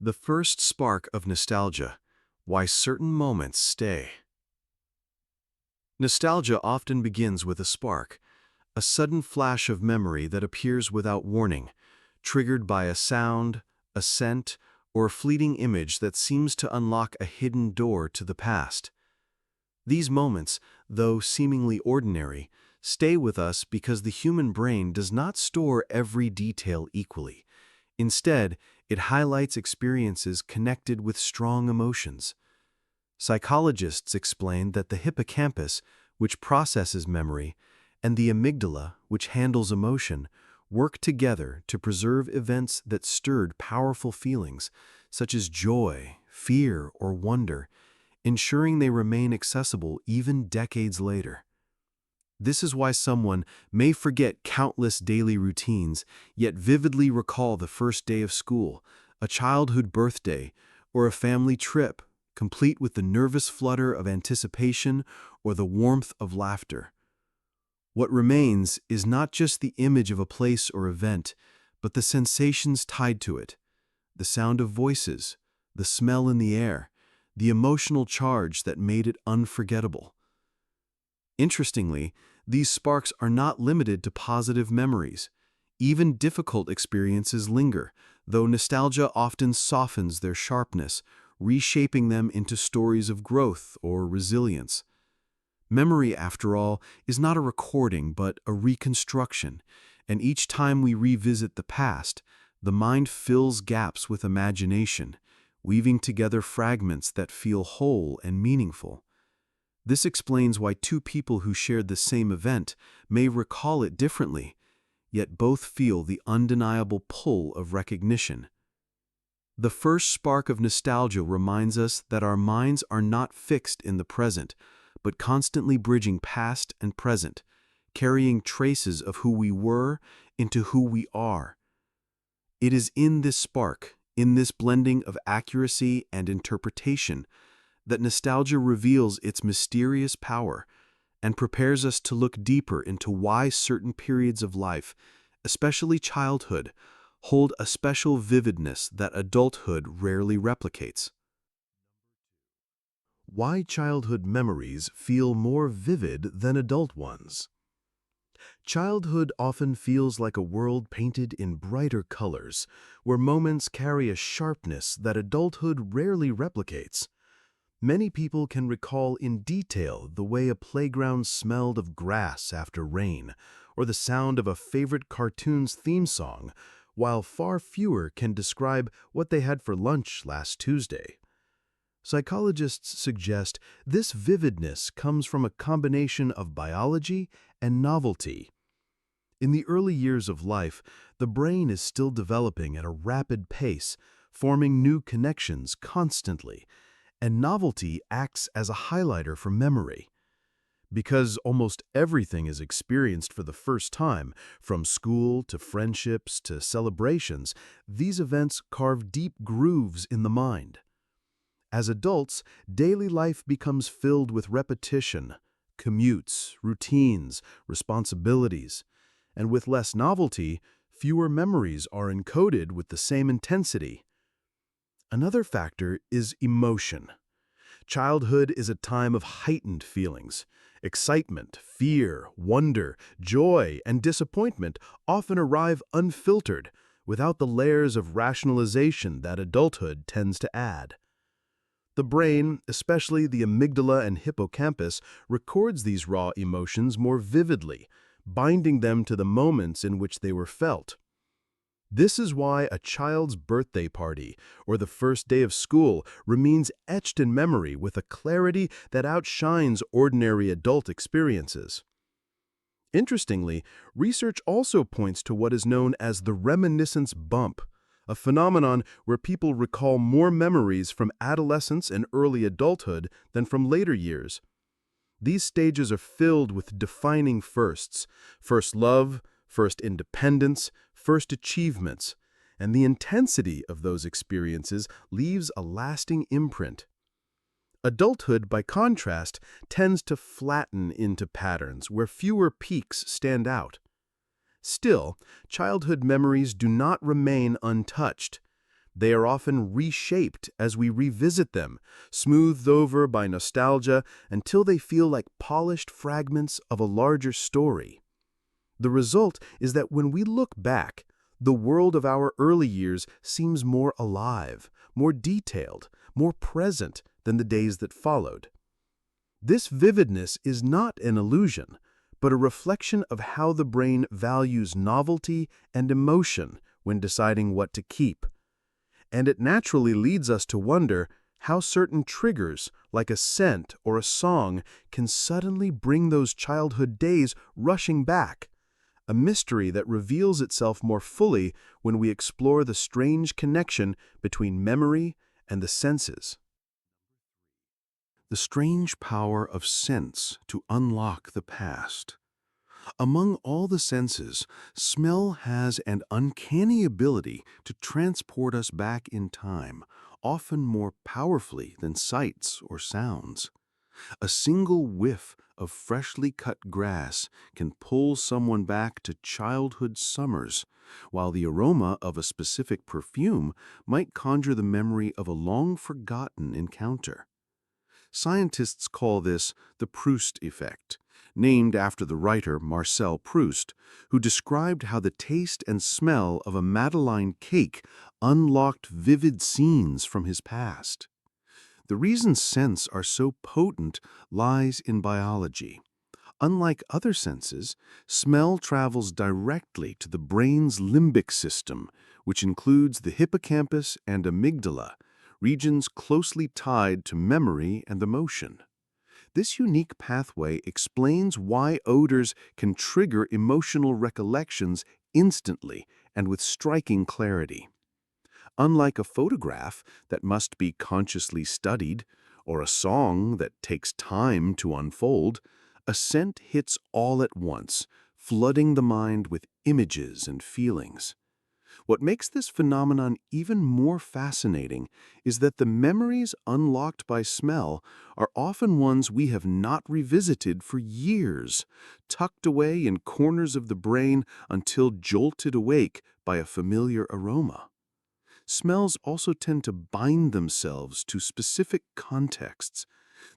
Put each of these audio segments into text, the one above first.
The first spark of nostalgia, why certain moments stay. Nostalgia often begins with a spark, a sudden flash of memory that appears without warning, triggered by a sound, a scent, or a fleeting image that seems to unlock a hidden door to the past. These moments, though seemingly ordinary, stay with us because the human brain does not store every detail equally. Instead, it highlights experiences connected with strong emotions. Psychologists explain that the hippocampus, which processes memory, and the amygdala, which handles emotion, work together to preserve events that stirred powerful feelings, such as joy, fear, or wonder, ensuring they remain accessible even decades later. This is why someone may forget countless daily routines, yet vividly recall the first day of school, a childhood birthday, or a family trip, complete with the nervous flutter of anticipation or the warmth of laughter. What remains is not just the image of a place or event, but the sensations tied to it, the sound of voices, the smell in the air, the emotional charge that made it unforgettable. Interestingly, these sparks are not limited to positive memories. Even difficult experiences linger, though nostalgia often softens their sharpness, reshaping them into stories of growth or resilience. Memory, after all, is not a recording but a reconstruction, and each time we revisit the past, the mind fills gaps with imagination, weaving together fragments that feel whole and meaningful. This explains why two people who shared the same event may recall it differently, yet both feel the undeniable pull of recognition. The first spark of nostalgia reminds us that our minds are not fixed in the present, but constantly bridging past and present, carrying traces of who we were into who we are. It is in this spark, in this blending of accuracy and interpretation, that nostalgia reveals its mysterious power and prepares us to look deeper into why certain periods of life, especially childhood, hold a special vividness that adulthood rarely replicates. Why childhood memories feel more vivid than adult ones. Childhood often feels like a world painted in brighter colors, where moments carry a sharpness that adulthood rarely replicates. Many people can recall in detail the way a playground smelled of grass after rain, or the sound of a favorite cartoon's theme song, while far fewer can describe what they had for lunch last Tuesday. Psychologists suggest this vividness comes from a combination of biology and novelty. In the early years of life, the brain is still developing at a rapid pace, forming new connections constantly, and novelty acts as a highlighter for memory. Because almost everything is experienced for the first time, from school to friendships to celebrations, these events carve deep grooves in the mind. As adults, daily life becomes filled with repetition, commutes, routines, responsibilities, and with less novelty, fewer memories are encoded with the same intensity. Another factor is emotion. Childhood is a time of heightened feelings. Excitement, fear, wonder, joy, and disappointment often arrive unfiltered, without the layers of rationalization that adulthood tends to add. The brain, especially the amygdala and hippocampus, records these raw emotions more vividly, binding them to the moments in which they were felt. This is why a child's birthday party or the first day of school remains etched in memory with a clarity that outshines ordinary adult experiences. Interestingly, research also points to what is known as the reminiscence bump, a phenomenon where people recall more memories from adolescence and early adulthood than from later years. These stages are filled with defining firsts: first love, first independence, first achievements, and the intensity of those experiences leaves a lasting imprint. Adulthood, by contrast, tends to flatten into patterns where fewer peaks stand out. Still, childhood memories do not remain untouched. They are often reshaped as we revisit them, smoothed over by nostalgia until they feel like polished fragments of a larger story. The result is that when we look back, the world of our early years seems more alive, more detailed, more present than the days that followed. This vividness is not an illusion, but a reflection of how the brain values novelty and emotion when deciding what to keep. And it naturally leads us to wonder how certain triggers, like a scent or a song, can suddenly bring those childhood days rushing back, a mystery that reveals itself more fully when we explore the strange connection between memory and the senses. The strange power of sense to unlock the past. Among all the senses, smell has an uncanny ability to transport us back in time, often more powerfully than sights or sounds. A single whiff of freshly cut grass can pull someone back to childhood summers, while the aroma of a specific perfume might conjure the memory of a long-forgotten encounter. Scientists call this the Proust effect, named after the writer Marcel Proust, who described how the taste and smell of a Madeleine cake unlocked vivid scenes from his past. The reason scents are so potent lies in biology. Unlike other senses, smell travels directly to the brain's limbic system, which includes the hippocampus and amygdala, regions closely tied to memory and emotion. This unique pathway explains why odors can trigger emotional recollections instantly and with striking clarity. Unlike a photograph that must be consciously studied, or a song that takes time to unfold, a scent hits all at once, flooding the mind with images and feelings. What makes this phenomenon even more fascinating is that the memories unlocked by smell are often ones we have not revisited for years, tucked away in corners of the brain until jolted awake by a familiar aroma. Smells also tend to bind themselves to specific contexts.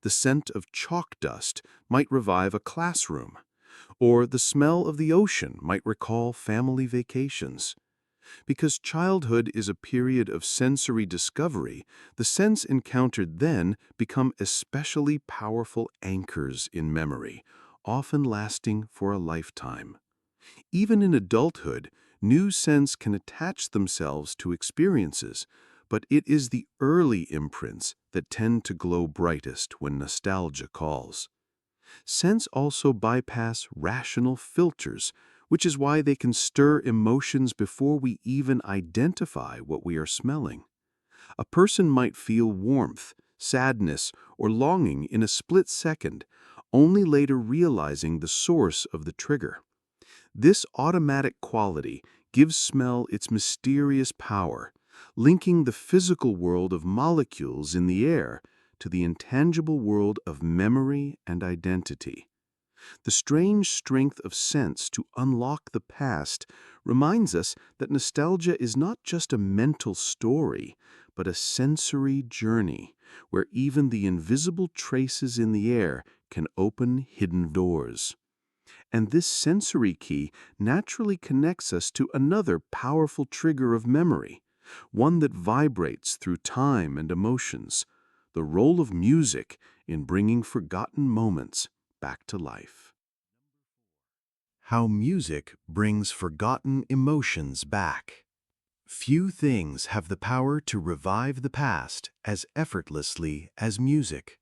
The scent of chalk dust might revive a classroom, or the smell of the ocean might recall family vacations. Because childhood is a period of sensory discovery, the scents encountered then become especially powerful anchors in memory, often lasting for a lifetime. Even in adulthood, new scents can attach themselves to experiences, but it is the early imprints that tend to glow brightest when nostalgia calls. Scents also bypass rational filters, which is why they can stir emotions before we even identify what we are smelling. A person might feel warmth, sadness, or longing in a split second, only later realizing the source of the trigger. This automatic quality gives smell its mysterious power, linking the physical world of molecules in the air to the intangible world of memory and identity. The strange strength of sense to unlock the past reminds us that nostalgia is not just a mental story, but a sensory journey where even the invisible traces in the air can open hidden doors. And this sensory key naturally connects us to another powerful trigger of memory, one that vibrates through time and emotions, the role of music in bringing forgotten moments back to life. How music brings forgotten emotions back. Few things have the power to revive the past as effortlessly as music.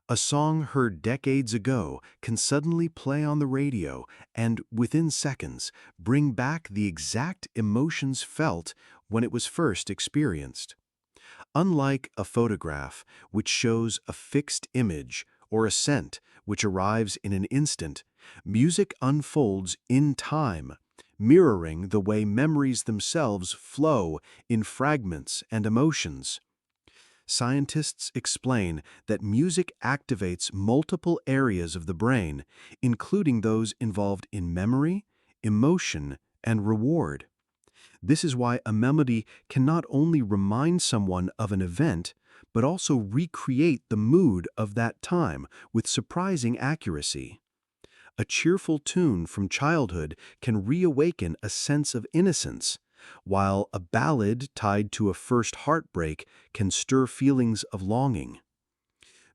A song heard decades ago can suddenly play on the radio and, within seconds, bring back the exact emotions felt when it was first experienced. Unlike a photograph, which shows a fixed image, or a scent, which arrives in an instant, music unfolds in time, mirroring the way memories themselves flow in fragments and emotions. Scientists explain that music activates multiple areas of the brain, including those involved in memory, emotion, and reward. This is why a melody can not only remind someone of an event, but also recreate the mood of that time with surprising accuracy. A cheerful tune from childhood can reawaken a sense of innocence, while a ballad tied to a first heartbreak can stir feelings of longing.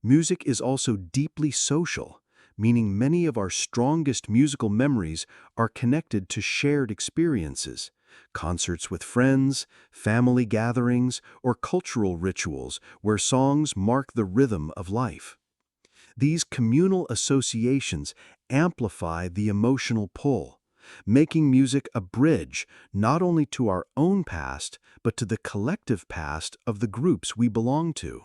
Music is also deeply social, meaning many of our strongest musical memories are connected to shared experiences, concerts with friends, family gatherings, or cultural rituals where songs mark the rhythm of life. These communal associations amplify the emotional pull, making music a bridge not only to our own past, but to the collective past of the groups we belong to.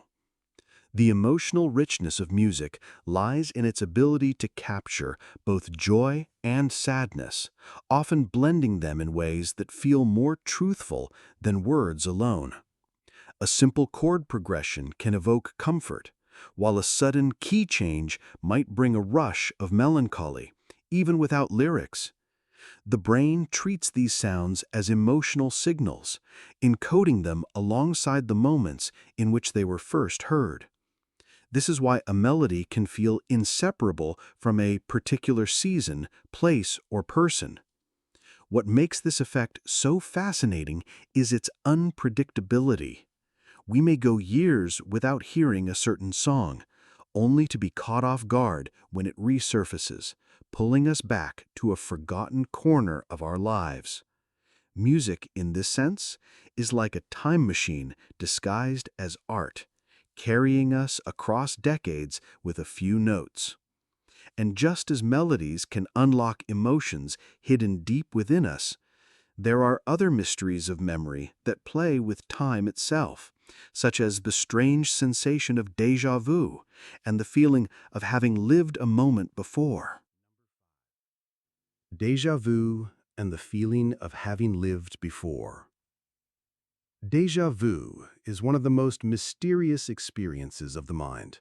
The emotional richness of music lies in its ability to capture both joy and sadness, often blending them in ways that feel more truthful than words alone. A simple chord progression can evoke comfort, while a sudden key change might bring a rush of melancholy, even without lyrics. The brain treats these sounds as emotional signals, encoding them alongside the moments in which they were first heard. This is why a melody can feel inseparable from a particular season, place, or person. What makes this effect so fascinating is its unpredictability. We may go years without hearing a certain song, only to be caught off guard when it resurfaces, pulling us back to a forgotten corner of our lives. Music, in this sense, is like a time machine disguised as art, carrying us across decades with a few notes. And just as melodies can unlock emotions hidden deep within us, there are other mysteries of memory that play with time itself, such as the strange sensation of déjà vu and the feeling of having lived a moment before. Déjà vu and the feeling of having lived before. Déjà vu is one of the most mysterious experiences of the mind.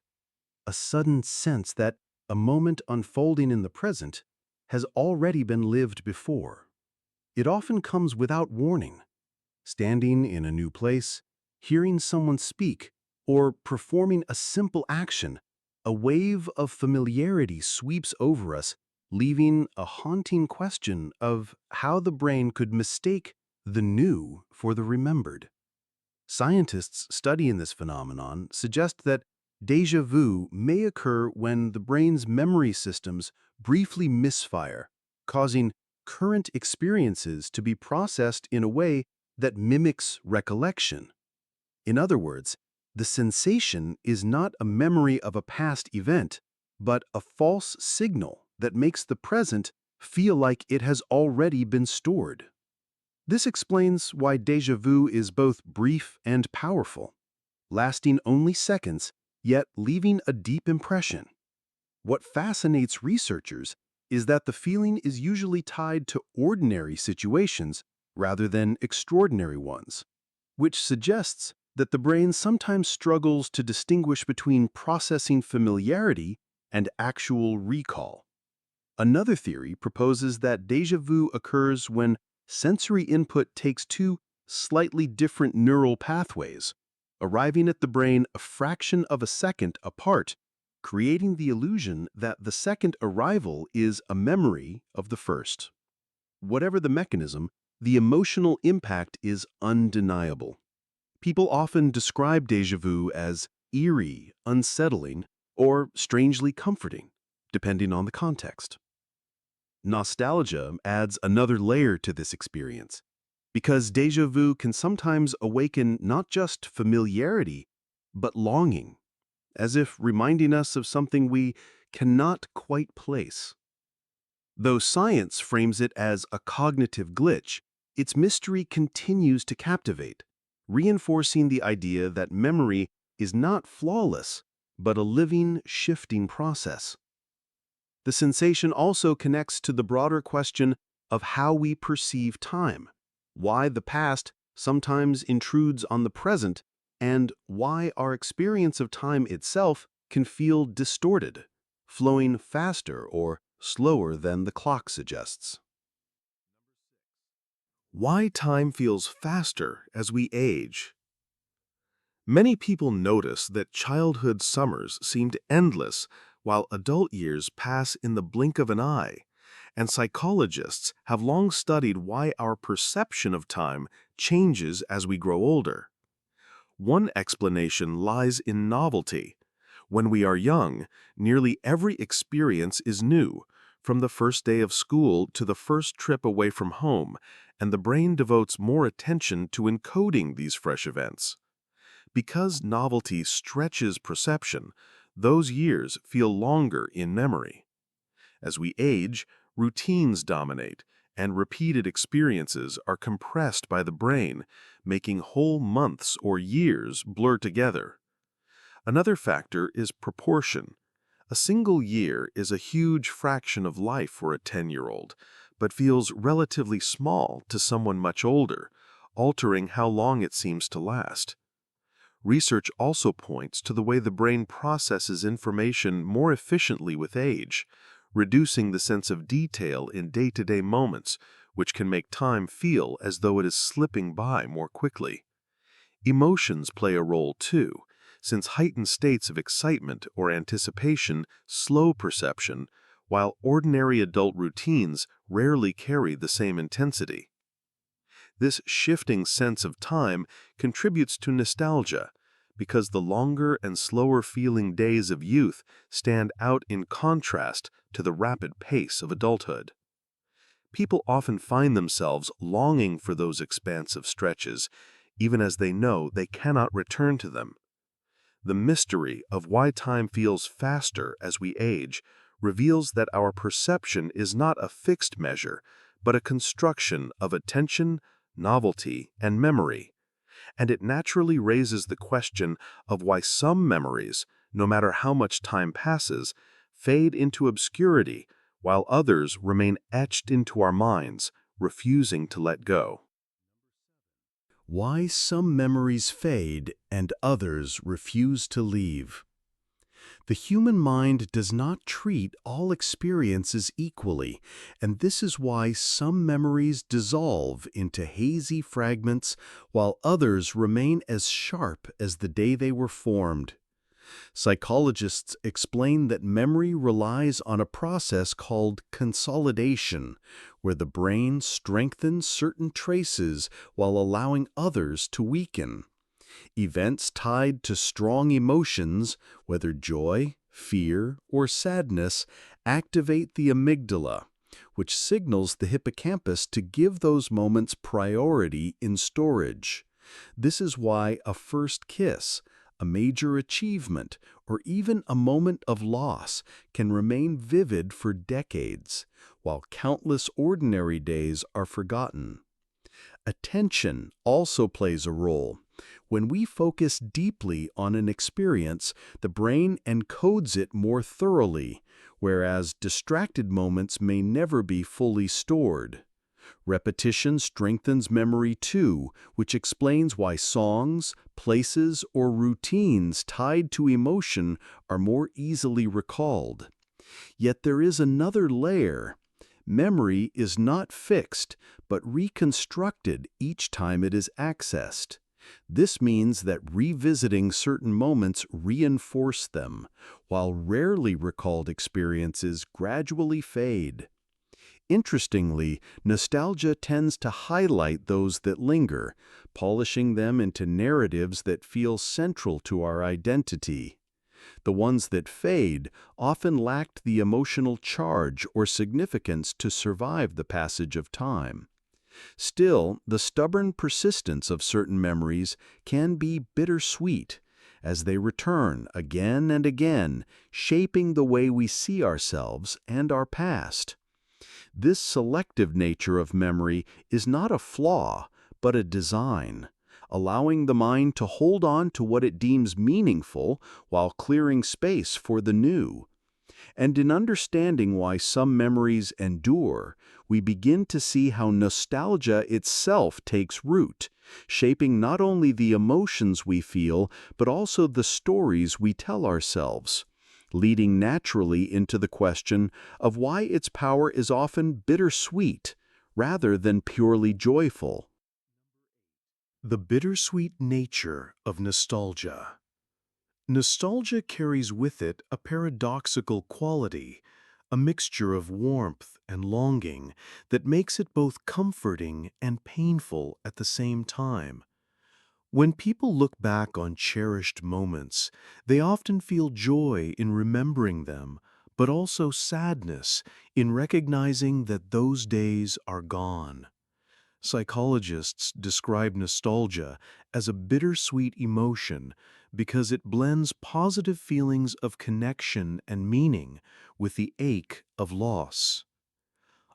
A sudden sense that a moment unfolding in the present has already been lived before. It often comes without warning. Standing in a new place, hearing someone speak, or performing a simple action, a wave of familiarity sweeps over us, leaving a haunting question of how the brain could mistake the new for the remembered. Scientists studying this phenomenon suggest that déjà vu may occur when the brain's memory systems briefly misfire, causing current experiences to be processed in a way that mimics recollection. In other words, the sensation is not a memory of a past event, but a false signal that makes the present feel like it has already been stored. This explains why déjà vu is both brief and powerful, lasting only seconds, yet leaving a deep impression. What fascinates researchers is that the feeling is usually tied to ordinary situations rather than extraordinary ones, which suggests that the brain sometimes struggles to distinguish between processing familiarity and actual recall. Another theory proposes that déjà vu occurs when sensory input takes two slightly different neural pathways, arriving at the brain a fraction of a second apart, creating the illusion that the second arrival is a memory of the first. Whatever the mechanism, the emotional impact is undeniable. People often describe déjà vu as eerie, unsettling, or strangely comforting, depending on the context. Nostalgia adds another layer to this experience, because déjà vu can sometimes awaken not just familiarity, but longing, as if reminding us of something we cannot quite place. Though science frames it as a cognitive glitch, its mystery continues to captivate, reinforcing the idea that memory is not flawless, but a living, shifting process. The sensation also connects to the broader question of how we perceive time, why the past sometimes intrudes on the present, and why our experience of time itself can feel distorted, flowing faster or slower than the clock suggests. Why time feels faster as we age. Many people notice that childhood summers seemed endless while adult years pass in the blink of an eye, and psychologists have long studied why our perception of time changes as we grow older. One explanation lies in novelty. When we are young, nearly every experience is new, from the first day of school to the first trip away from home, and the brain devotes more attention to encoding these fresh events. Because novelty stretches perception, those years feel longer in memory. As we age, routines dominate, and repeated experiences are compressed by the brain, making whole months or years blur together. Another factor is proportion. A single year is a huge fraction of life for a 10-year-old, but feels relatively small to someone much older, altering how long it seems to last. Research also points to the way the brain processes information more efficiently with age, reducing the sense of detail in day-to-day moments, which can make time feel as though it is slipping by more quickly. Emotions play a role too, since heightened states of excitement or anticipation slow perception, while ordinary adult routines rarely carry the same intensity. This shifting sense of time contributes to nostalgia, because the longer and slower feeling days of youth stand out in contrast to the rapid pace of adulthood. People often find themselves longing for those expansive stretches, even as they know they cannot return to them. The mystery of why time feels faster as we age reveals that our perception is not a fixed measure, but a construction of attention, novelty, and memory. And it naturally raises the question of why some memories, no matter how much time passes, fade into obscurity, while others remain etched into our minds, refusing to let go. Why some memories fade and others refuse to leave. The human mind does not treat all experiences equally, and this is why some memories dissolve into hazy fragments while others remain as sharp as the day they were formed. Psychologists explain that memory relies on a process called consolidation, where the brain strengthens certain traces while allowing others to weaken. Events tied to strong emotions, whether joy, fear, or sadness, activate the amygdala, which signals the hippocampus to give those moments priority in storage. This is why a first kiss, a major achievement, or even a moment of loss can remain vivid for decades, while countless ordinary days are forgotten. Attention also plays a role. When we focus deeply on an experience, the brain encodes it more thoroughly, whereas distracted moments may never be fully stored. Repetition strengthens memory too, which explains why songs, places, or routines tied to emotion are more easily recalled. Yet there is another layer. Memory is not fixed, but reconstructed each time it is accessed. This means that revisiting certain moments reinforce them, while rarely recalled experiences gradually fade. Interestingly, nostalgia tends to highlight those that linger, polishing them into narratives that feel central to our identity. The ones that fade often lacked the emotional charge or significance to survive the passage of time. Still, the stubborn persistence of certain memories can be bittersweet, as they return again and again, shaping the way we see ourselves and our past. This selective nature of memory is not a flaw, but a design, allowing the mind to hold on to what it deems meaningful while clearing space for the new. And in understanding why some memories endure, we begin to see how nostalgia itself takes root, shaping not only the emotions we feel, but also the stories we tell ourselves, leading naturally into the question of why its power is often bittersweet, rather than purely joyful. The bittersweet nature of nostalgia. Nostalgia carries with it a paradoxical quality, a mixture of warmth and longing that makes it both comforting and painful at the same time. When people look back on cherished moments, they often feel joy in remembering them, but also sadness in recognizing that those days are gone. Psychologists describe nostalgia as a bittersweet emotion because it blends positive feelings of connection and meaning with the ache of loss.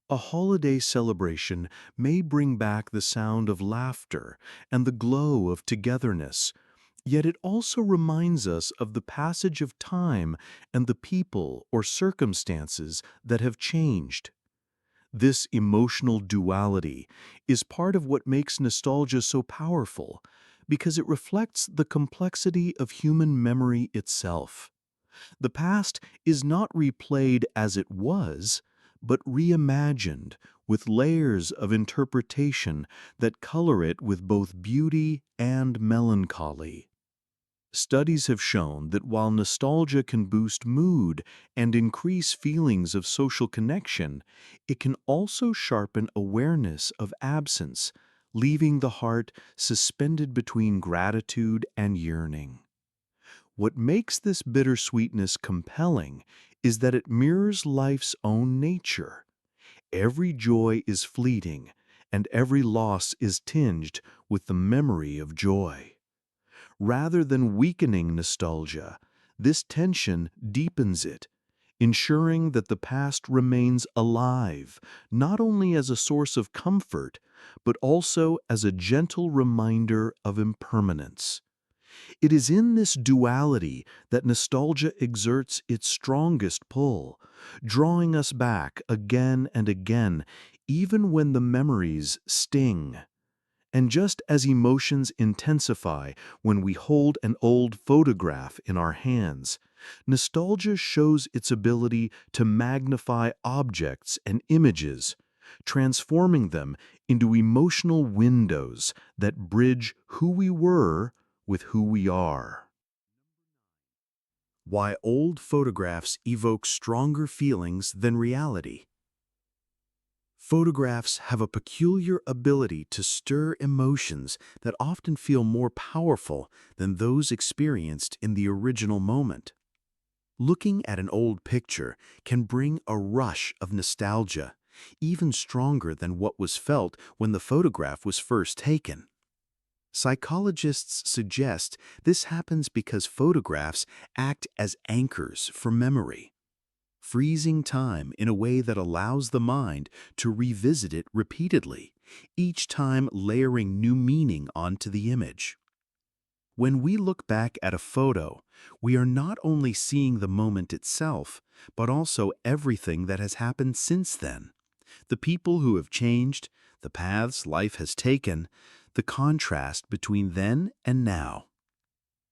A holiday celebration may bring back the sound of laughter and the glow of togetherness, yet it also reminds us of the passage of time and the people or circumstances that have changed. This emotional duality is part of what makes nostalgia so powerful, because it reflects the complexity of human memory itself. The past is not replayed as it was, but reimagined with layers of interpretation that color it with both beauty and melancholy. Studies have shown that while nostalgia can boost mood and increase feelings of social connection, it can also sharpen awareness of absence, leaving the heart suspended between gratitude and yearning. What makes this bittersweetness compelling is that it mirrors life's own nature. Every joy is fleeting, and every loss is tinged with the memory of joy. Rather than weakening nostalgia, this tension deepens it, ensuring that the past remains alive, not only as a source of comfort, but also as a gentle reminder of impermanence. It is in this duality that nostalgia exerts its strongest pull, drawing us back again and again, even when the memories sting. And just as emotions intensify when we hold an old photograph in our hands, nostalgia shows its ability to magnify objects and images, transforming them into emotional windows that bridge who we were with who we are. Why old photographs evoke stronger feelings than reality. Photographs have a peculiar ability to stir emotions that often feel more powerful than those experienced in the original moment. Looking at an old picture can bring a rush of nostalgia, even stronger than what was felt when the photograph was first taken. Psychologists suggest this happens because photographs act as anchors for memory, freezing time in a way that allows the mind to revisit it repeatedly, each time layering new meaning onto the image. When we look back at a photo, we are not only seeing the moment itself, but also everything that has happened since then. The people who have changed, the paths life has taken, the contrast between then and now.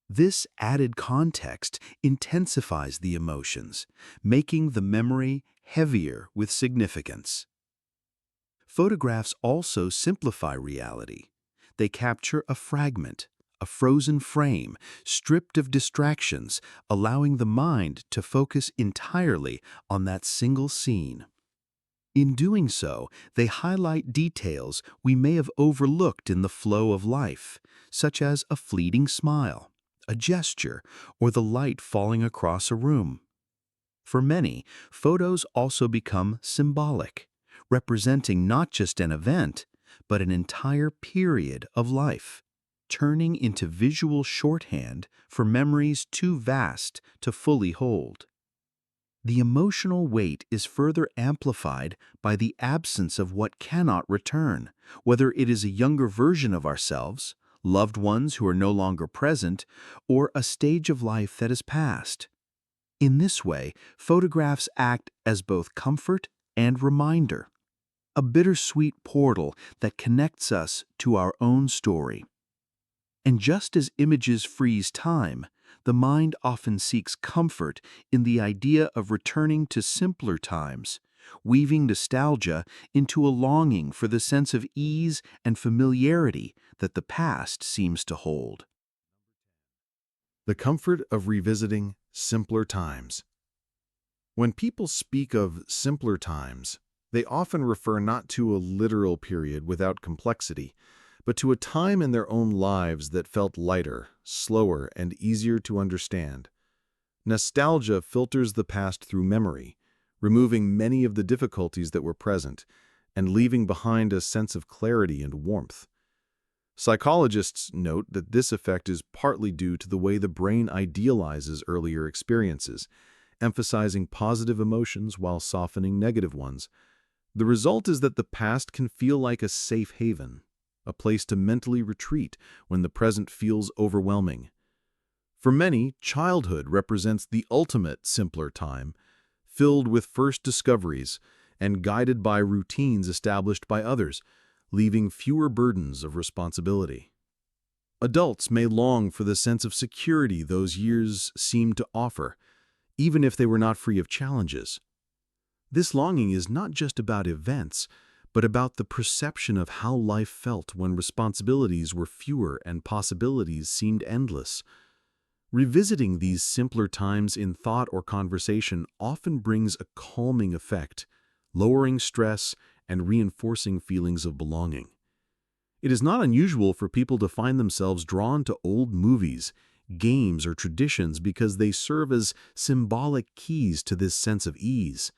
This added context intensifies the emotions, making the memory heavier with significance. Photographs also simplify reality. They capture a fragment, a frozen frame, stripped of distractions, allowing the mind to focus entirely on that single scene. In doing so, they highlight details we may have overlooked in the flow of life, such as a fleeting smile, a gesture, or the light falling across a room. For many, photos also become symbolic, representing not just an event, but an entire period of life, turning into visual shorthand for memories too vast to fully hold. The emotional weight is further amplified by the absence of what cannot return, whether it is a younger version of ourselves, loved ones who are no longer present, or a stage of life that has passed. In this way, photographs act as both comfort and reminder, a bittersweet portal that connects us to our own story. And just as images freeze time, the mind often seeks comfort in the idea of returning to simpler times, weaving nostalgia into a longing for the sense of ease and familiarity that the past seems to hold. The comfort of revisiting simpler times. When people speak of simpler times, they often refer not to a literal period without complexity, but to a time in their own lives that felt lighter, slower, and easier to understand. Nostalgia filters the past through memory, removing many of the difficulties that were present, and leaving behind a sense of clarity and warmth. Psychologists note that this effect is partly due to the way the brain idealizes earlier experiences, emphasizing positive emotions while softening negative ones. The result is that the past can feel like a safe haven, a place to mentally retreat when the present feels overwhelming. For many, childhood represents the ultimate simpler time, filled with first discoveries and guided by routines established by others, leaving fewer burdens of responsibility. Adults may long for the sense of security those years seemed to offer, even if they were not free of challenges. This longing is not just about events, but about the perception of how life felt when responsibilities were fewer and possibilities seemed endless. Revisiting these simpler times in thought or conversation often brings a calming effect, lowering stress and reinforcing feelings of belonging. It is not unusual for people to find themselves drawn to old movies, games, or traditions because they serve as symbolic keys to this sense of ease.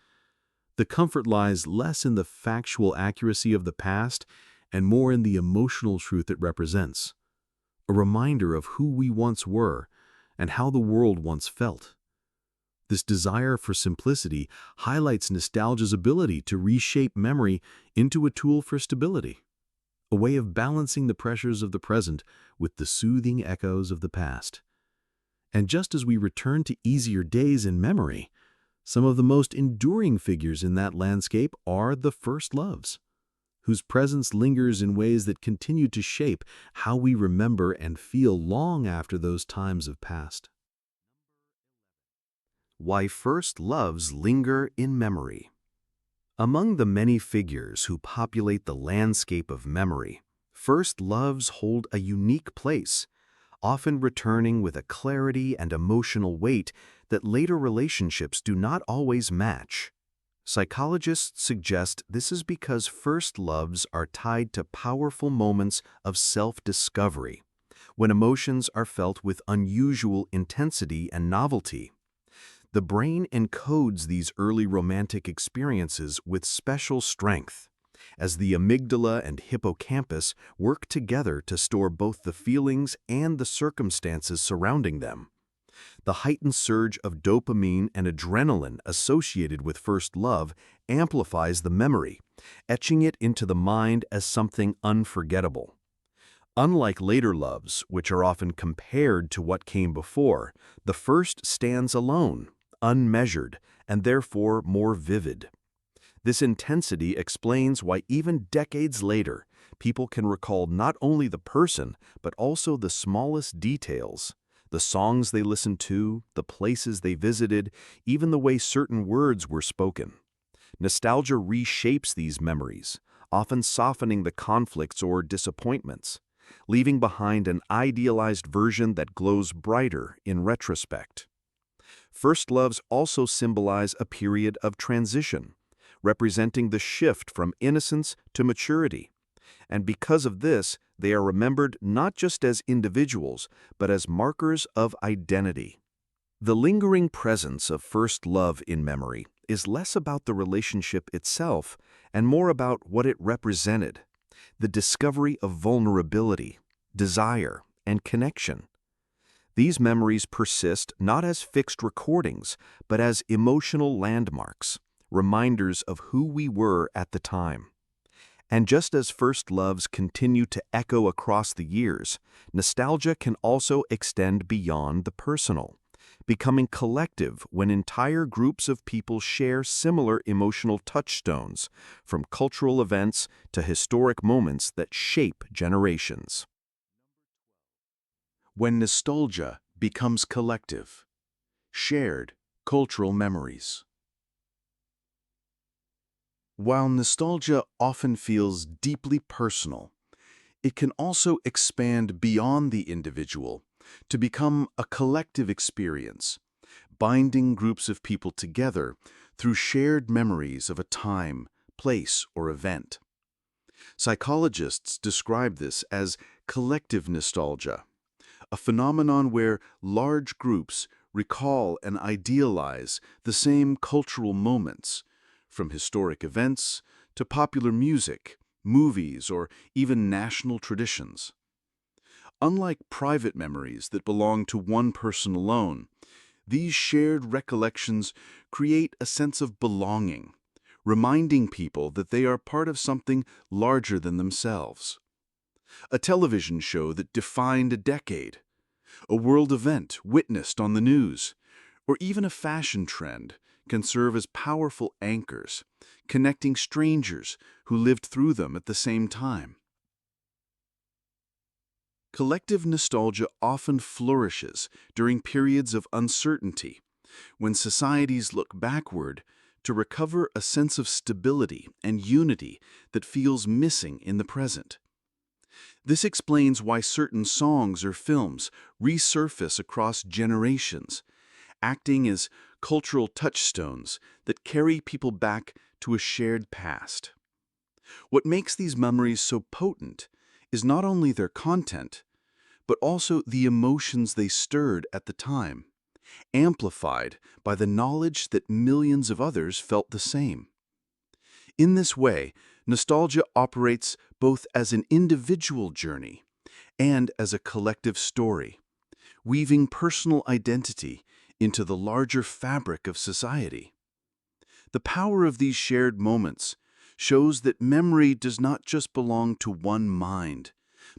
The comfort lies less in the factual accuracy of the past and more in the emotional truth it represents, a reminder of who we once were and how the world once felt. This desire for simplicity highlights nostalgia's ability to reshape memory into a tool for stability, a way of balancing the pressures of the present with the soothing echoes of the past. And just as we return to easier days in memory, some of the most enduring figures in that landscape are the first loves, whose presence lingers in ways that continue to shape how we remember and feel long after those times have passed. Why first loves linger in memory. Among the many figures who populate the landscape of memory, first loves hold a unique place, often returning with a clarity and emotional weight that later relationships do not always match. Psychologists suggest this is because first loves are tied to powerful moments of self-discovery, when emotions are felt with unusual intensity and novelty. The brain encodes these early romantic experiences with special strength, as the amygdala and hippocampus work together to store both the feelings and the circumstances surrounding them. The heightened surge of dopamine and adrenaline associated with first love amplifies the memory, etching it into the mind as something unforgettable. Unlike later loves, which are often compared to what came before, the first stands alone, unmeasured, and therefore more vivid. This intensity explains why even decades later, people can recall not only the person, but also the smallest details, the songs they listened to, the places they visited, even the way certain words were spoken. Nostalgia reshapes these memories, often softening the conflicts or disappointments, leaving behind an idealized version that glows brighter in retrospect. First loves also symbolize a period of transition, representing the shift from innocence to maturity. And because of this, they are remembered not just as individuals, but as markers of identity. The lingering presence of first love in memory is less about the relationship itself and more about what it represented, the discovery of vulnerability, desire, and connection. These memories persist not as fixed recordings, but as emotional landmarks, reminders of who we were at the time. And just as first loves continue to echo across the years, nostalgia can also extend beyond the personal, becoming collective when entire groups of people share similar emotional touchstones, from cultural events to historic moments that shape generations. When nostalgia becomes collective, shared cultural memories. While nostalgia often feels deeply personal, it can also expand beyond the individual to become a collective experience, binding groups of people together through shared memories of a time, place, or event. Psychologists describe this as collective nostalgia, a phenomenon where large groups recall and idealize the same cultural moments, from historic events to popular music, movies, or even national traditions. Unlike private memories that belong to one person alone, these shared recollections create a sense of belonging, reminding people that they are part of something larger than themselves. A television show that defined a decade, a world event witnessed on the news, or even a fashion trend can serve as powerful anchors, connecting strangers who lived through them at the same time. Collective nostalgia often flourishes during periods of uncertainty, when societies look backward to recover a sense of stability and unity that feels missing in the present. This explains why certain songs or films resurface across generations, acting as cultural touchstones that carry people back to a shared past. What makes these memories so potent is not only their content, but also the emotions they stirred at the time, amplified by the knowledge that millions of others felt the same. In this way, nostalgia operates both as an individual journey and as a collective story, weaving personal identity into the larger fabric of society. The power of these shared moments shows that memory does not just belong to one mind,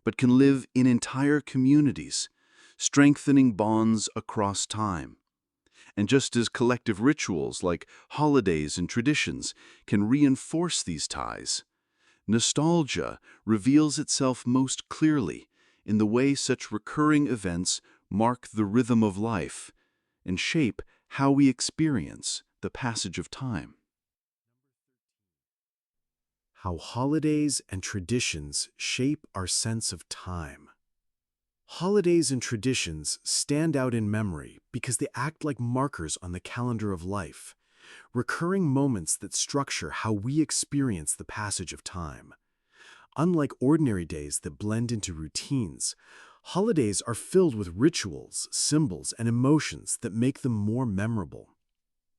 but can live in entire communities, strengthening bonds across time. And just as collective rituals like holidays and traditions can reinforce these ties, nostalgia reveals itself most clearly in the way such recurring events mark the rhythm of life and shape how we experience the passage of time. How holidays and traditions shape our sense of time. Holidays and traditions stand out in memory because they act like markers on the calendar of life, recurring moments that structure how we experience the passage of time. Unlike ordinary days that blend into routines, holidays are filled with rituals, symbols, and emotions that make them more memorable.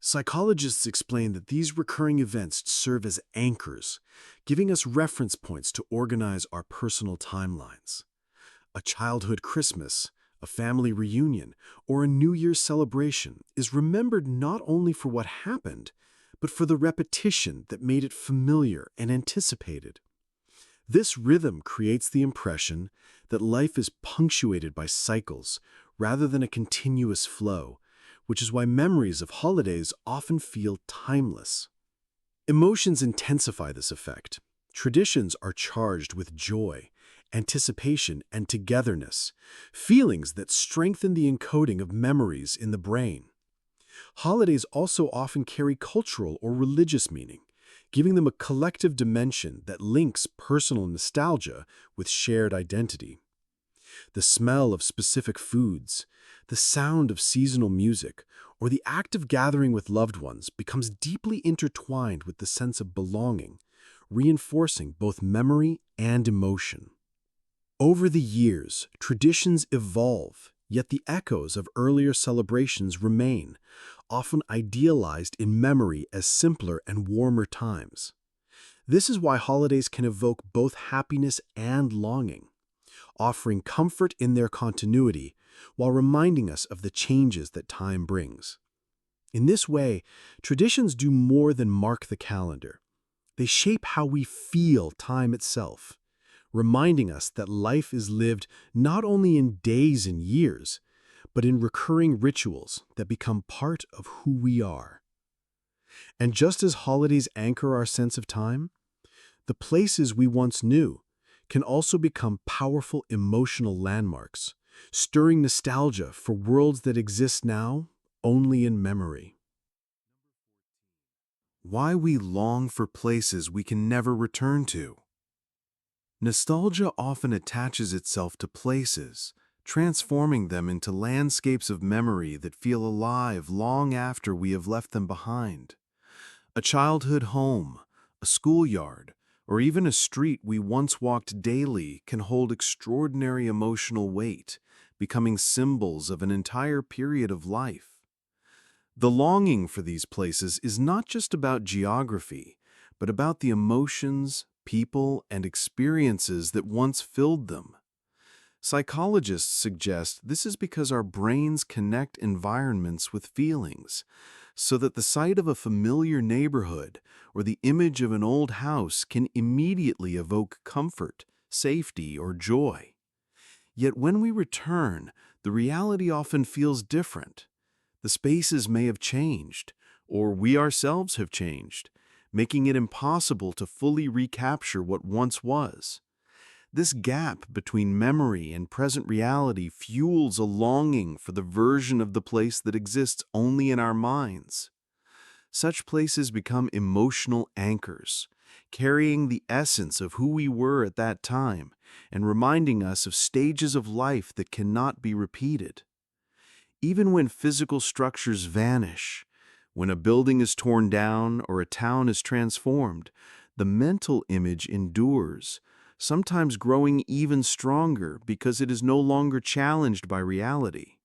Psychologists explain that these recurring events serve as anchors, giving us reference points to organize our personal timelines. A childhood Christmas, a family reunion, or a New Year's celebration is remembered not only for what happened, but for the repetition that made it familiar and anticipated. This rhythm creates the impression that life is punctuated by cycles rather than a continuous flow, which is why memories of holidays often feel timeless. Emotions intensify this effect. Traditions are charged with joy, anticipation, and togetherness, feelings that strengthen the encoding of memories in the brain. Holidays also often carry cultural or religious meaning, giving them a collective dimension that links personal nostalgia with shared identity. The smell of specific foods, the sound of seasonal music, or the act of gathering with loved ones becomes deeply intertwined with the sense of belonging, reinforcing both memory and emotion. Over the years, traditions evolve, yet the echoes of earlier celebrations remain, often idealized in memory as simpler and warmer times. This is why holidays can evoke both happiness and longing, offering comfort in their continuity while reminding us of the changes that time brings. In this way, traditions do more than mark the calendar. They shape how we feel time itself, reminding us that life is lived not only in days and years, but in recurring rituals that become part of who we are. And just as holidays anchor our sense of time, the places we once knew can also become powerful emotional landmarks, stirring nostalgia for worlds that exist now only in memory. Why we long for places we can never return to. Nostalgia often attaches itself to places, transforming them into landscapes of memory that feel alive long after we have left them behind. A childhood home, a schoolyard, or even a street we once walked daily can hold extraordinary emotional weight, becoming symbols of an entire period of life. The longing for these places is not just about geography, but about the emotions, people, and experiences that once filled them. Psychologists suggest this is because our brains connect environments with feelings, so that the sight of a familiar neighborhood or the image of an old house can immediately evoke comfort, safety, or joy. Yet when we return, the reality often feels different. The spaces may have changed, or we ourselves have changed, making it impossible to fully recapture what once was. This gap between memory and present reality fuels a longing for the version of the place that exists only in our minds. Such places become emotional anchors, carrying the essence of who we were at that time and reminding us of stages of life that cannot be repeated. Even when physical structures vanish, when a building is torn down or a town is transformed, the mental image endures, sometimes growing even stronger because it is no longer challenged by reality.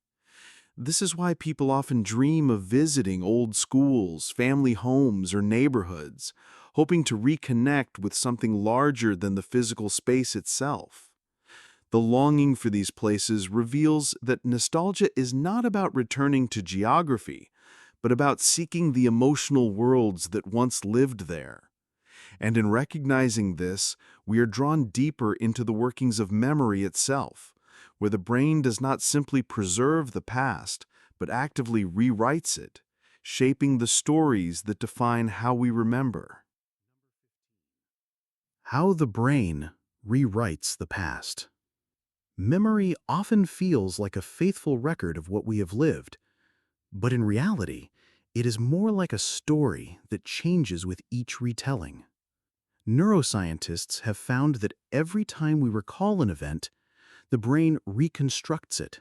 This is why people often dream of visiting old schools, family homes, or neighborhoods, hoping to reconnect with something larger than the physical space itself. The longing for these places reveals that nostalgia is not about returning to geography, but about seeking the emotional worlds that once lived there. And in recognizing this, we are drawn deeper into the workings of memory itself, where the brain does not simply preserve the past, but actively rewrites it, shaping the stories that define how we remember. How the brain rewrites the past. Memory often feels like a faithful record of what we have lived, but in reality, it is more like a story that changes with each retelling. Neuroscientists have found that every time we recall an event, the brain reconstructs it,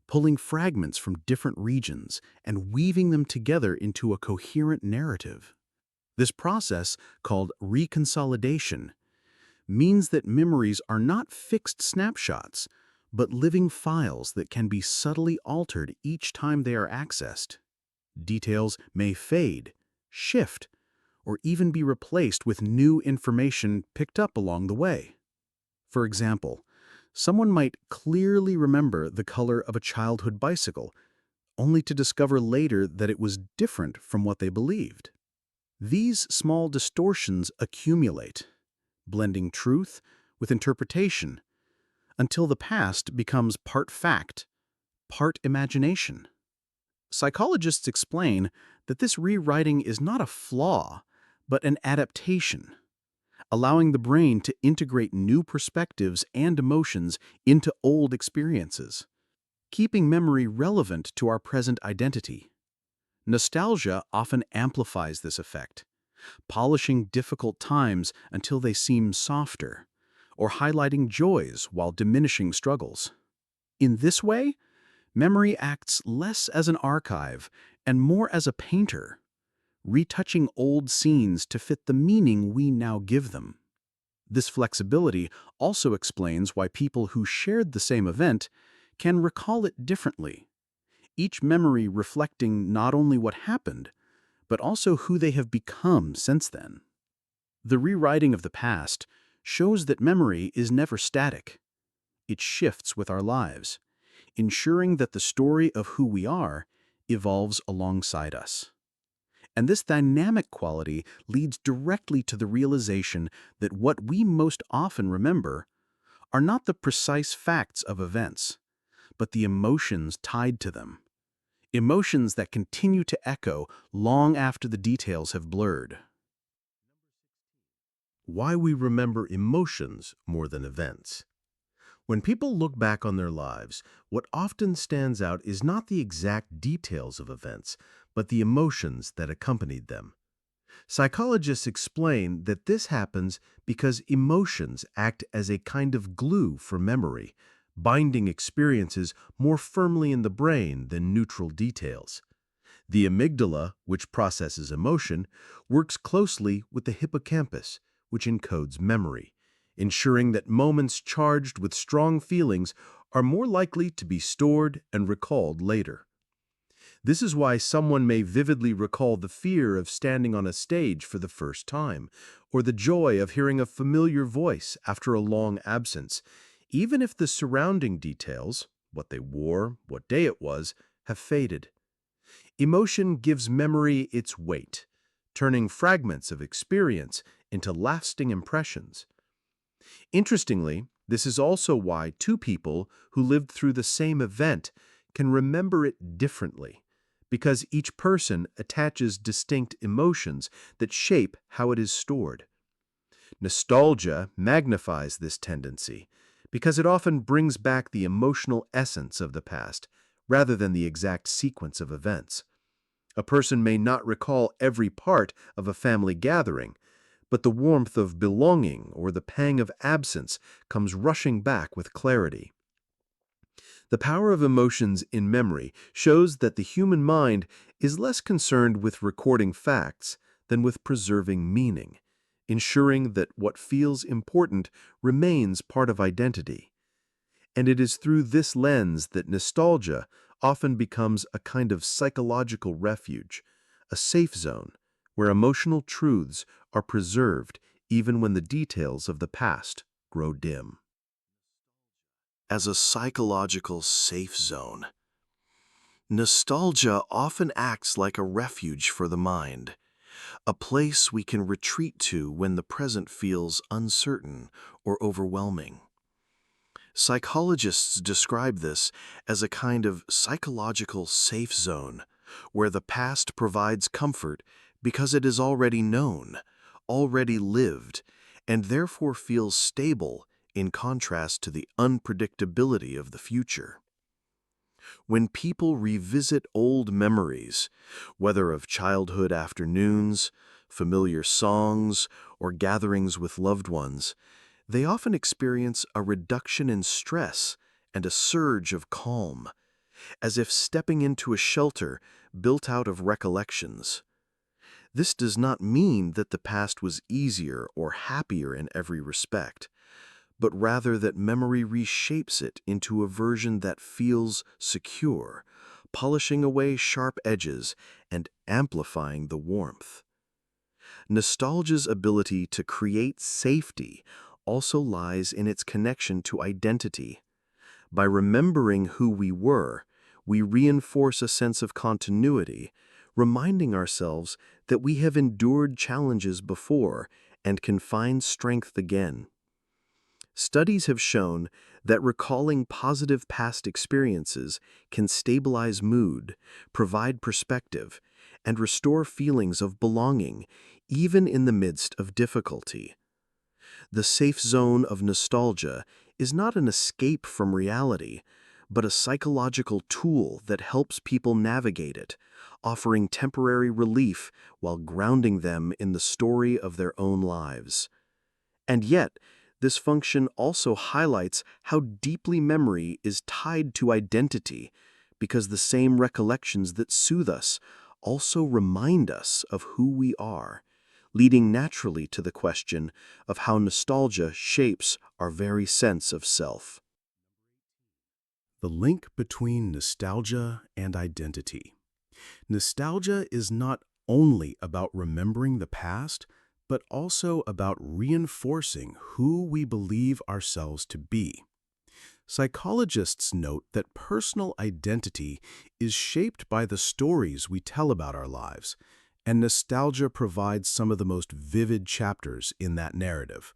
pulling fragments from different regions and weaving them together into a coherent narrative. This process, called reconsolidation, means that memories are not fixed snapshots, but living files that can be subtly altered each time they are accessed. Details may fade, shift, or even be replaced with new information picked up along the way. For example, someone might clearly remember the color of a childhood bicycle, only to discover later that it was different from what they believed. These small distortions accumulate, blending truth with interpretation, until the past becomes part fact, part imagination. Psychologists explain that this rewriting is not a flaw, but an adaptation, allowing the brain to integrate new perspectives and emotions into old experiences, keeping memory relevant to our present identity. Nostalgia often amplifies this effect, polishing difficult times until they seem softer, or highlighting joys while diminishing struggles. In this way, memory acts less as an archive and more as a painter, retouching old scenes to fit the meaning we now give them. This flexibility also explains why people who shared the same event can recall it differently, each memory reflecting not only what happened, but also who they have become since then. The rewriting of the past shows that memory is never static. It shifts with our lives, ensuring that the story of who we are evolves alongside us. And this dynamic quality leads directly to the realization that what we most often remember are not the precise facts of events, but the emotions tied to them. Emotions that continue to echo long after the details have blurred. Why we remember emotions more than events. When people look back on their lives, what often stands out is not the exact details of events, but the emotions that accompanied them. Psychologists explain that this happens because emotions act as a kind of glue for memory, binding experiences more firmly in the brain than neutral details. The amygdala, which processes emotion, works closely with the hippocampus, which encodes memory, ensuring that moments charged with strong feelings are more likely to be stored and recalled later. This is why someone may vividly recall the fear of standing on a stage for the first time, or the joy of hearing a familiar voice after a long absence, even if the surrounding details, what they wore, what day it was, have faded. Emotion gives memory its weight, turning fragments of experience into lasting impressions. Interestingly, this is also why two people who lived through the same event can remember it differently, because each person attaches distinct emotions that shape how it is stored. Nostalgia magnifies this tendency because it often brings back the emotional essence of the past rather than the exact sequence of events. A person may not recall every part of a family gathering, but the warmth of belonging or the pang of absence comes rushing back with clarity. The power of emotions in memory shows that the human mind is less concerned with recording facts than with preserving meaning, ensuring that what feels important remains part of identity. And it is through this lens that nostalgia often becomes a kind of psychological refuge, a safe zone where emotional truths are preserved even when the details of the past grow dim. As a psychological safe zone, nostalgia often acts like a refuge for the mind, a place we can retreat to when the present feels uncertain or overwhelming. Psychologists describe this as a kind of psychological safe zone, where the past provides comfort because it is already known, already lived, and therefore feels stable in contrast to the unpredictability of the future. When people revisit old memories, whether of childhood afternoons, familiar songs, or gatherings with loved ones, they often experience a reduction in stress and a surge of calm, as if stepping into a shelter built out of recollections. This does not mean that the past was easier or happier in every respect, but rather that memory reshapes it into a version that feels secure, polishing away sharp edges and amplifying the warmth. Nostalgia's ability to create safety also lies in its connection to identity. By remembering who we were, we reinforce a sense of continuity, reminding ourselves that we have endured challenges before and can find strength again. Studies have shown that recalling positive past experiences can stabilize mood, provide perspective, and restore feelings of belonging, even in the midst of difficulty. The safe zone of nostalgia is not an escape from reality, but a psychological tool that helps people navigate it, offering temporary relief while grounding them in the story of their own lives. And yet, this function also highlights how deeply memory is tied to identity, because the same recollections that soothe us also remind us of who we are, leading naturally to the question of how nostalgia shapes our very sense of self. The link between nostalgia and identity. Nostalgia is not only about remembering the past, but also about reinforcing who we believe ourselves to be. Psychologists note that personal identity is shaped by the stories we tell about our lives, and nostalgia provides some of the most vivid chapters in that narrative.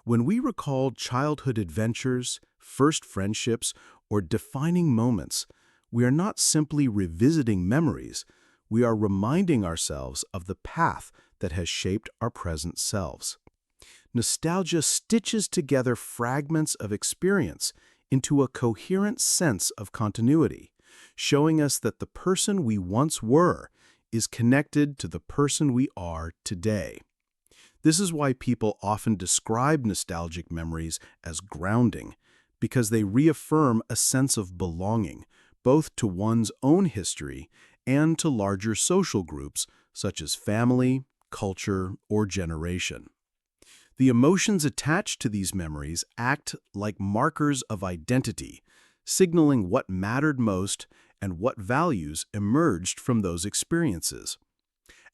When we recall childhood adventures, first friendships, or defining moments, we are not simply revisiting memories, we are reminding ourselves of the path that has shaped our present selves. Nostalgia stitches together fragments of experience into a coherent sense of continuity, showing us that the person we once were is connected to the person we are today. This is why people often describe nostalgic memories as grounding, because they reaffirm a sense of belonging, both to one's own history and to larger social groups such as family, culture, or generation. The emotions attached to these memories act like markers of identity, signaling what mattered most and what values emerged from those experiences.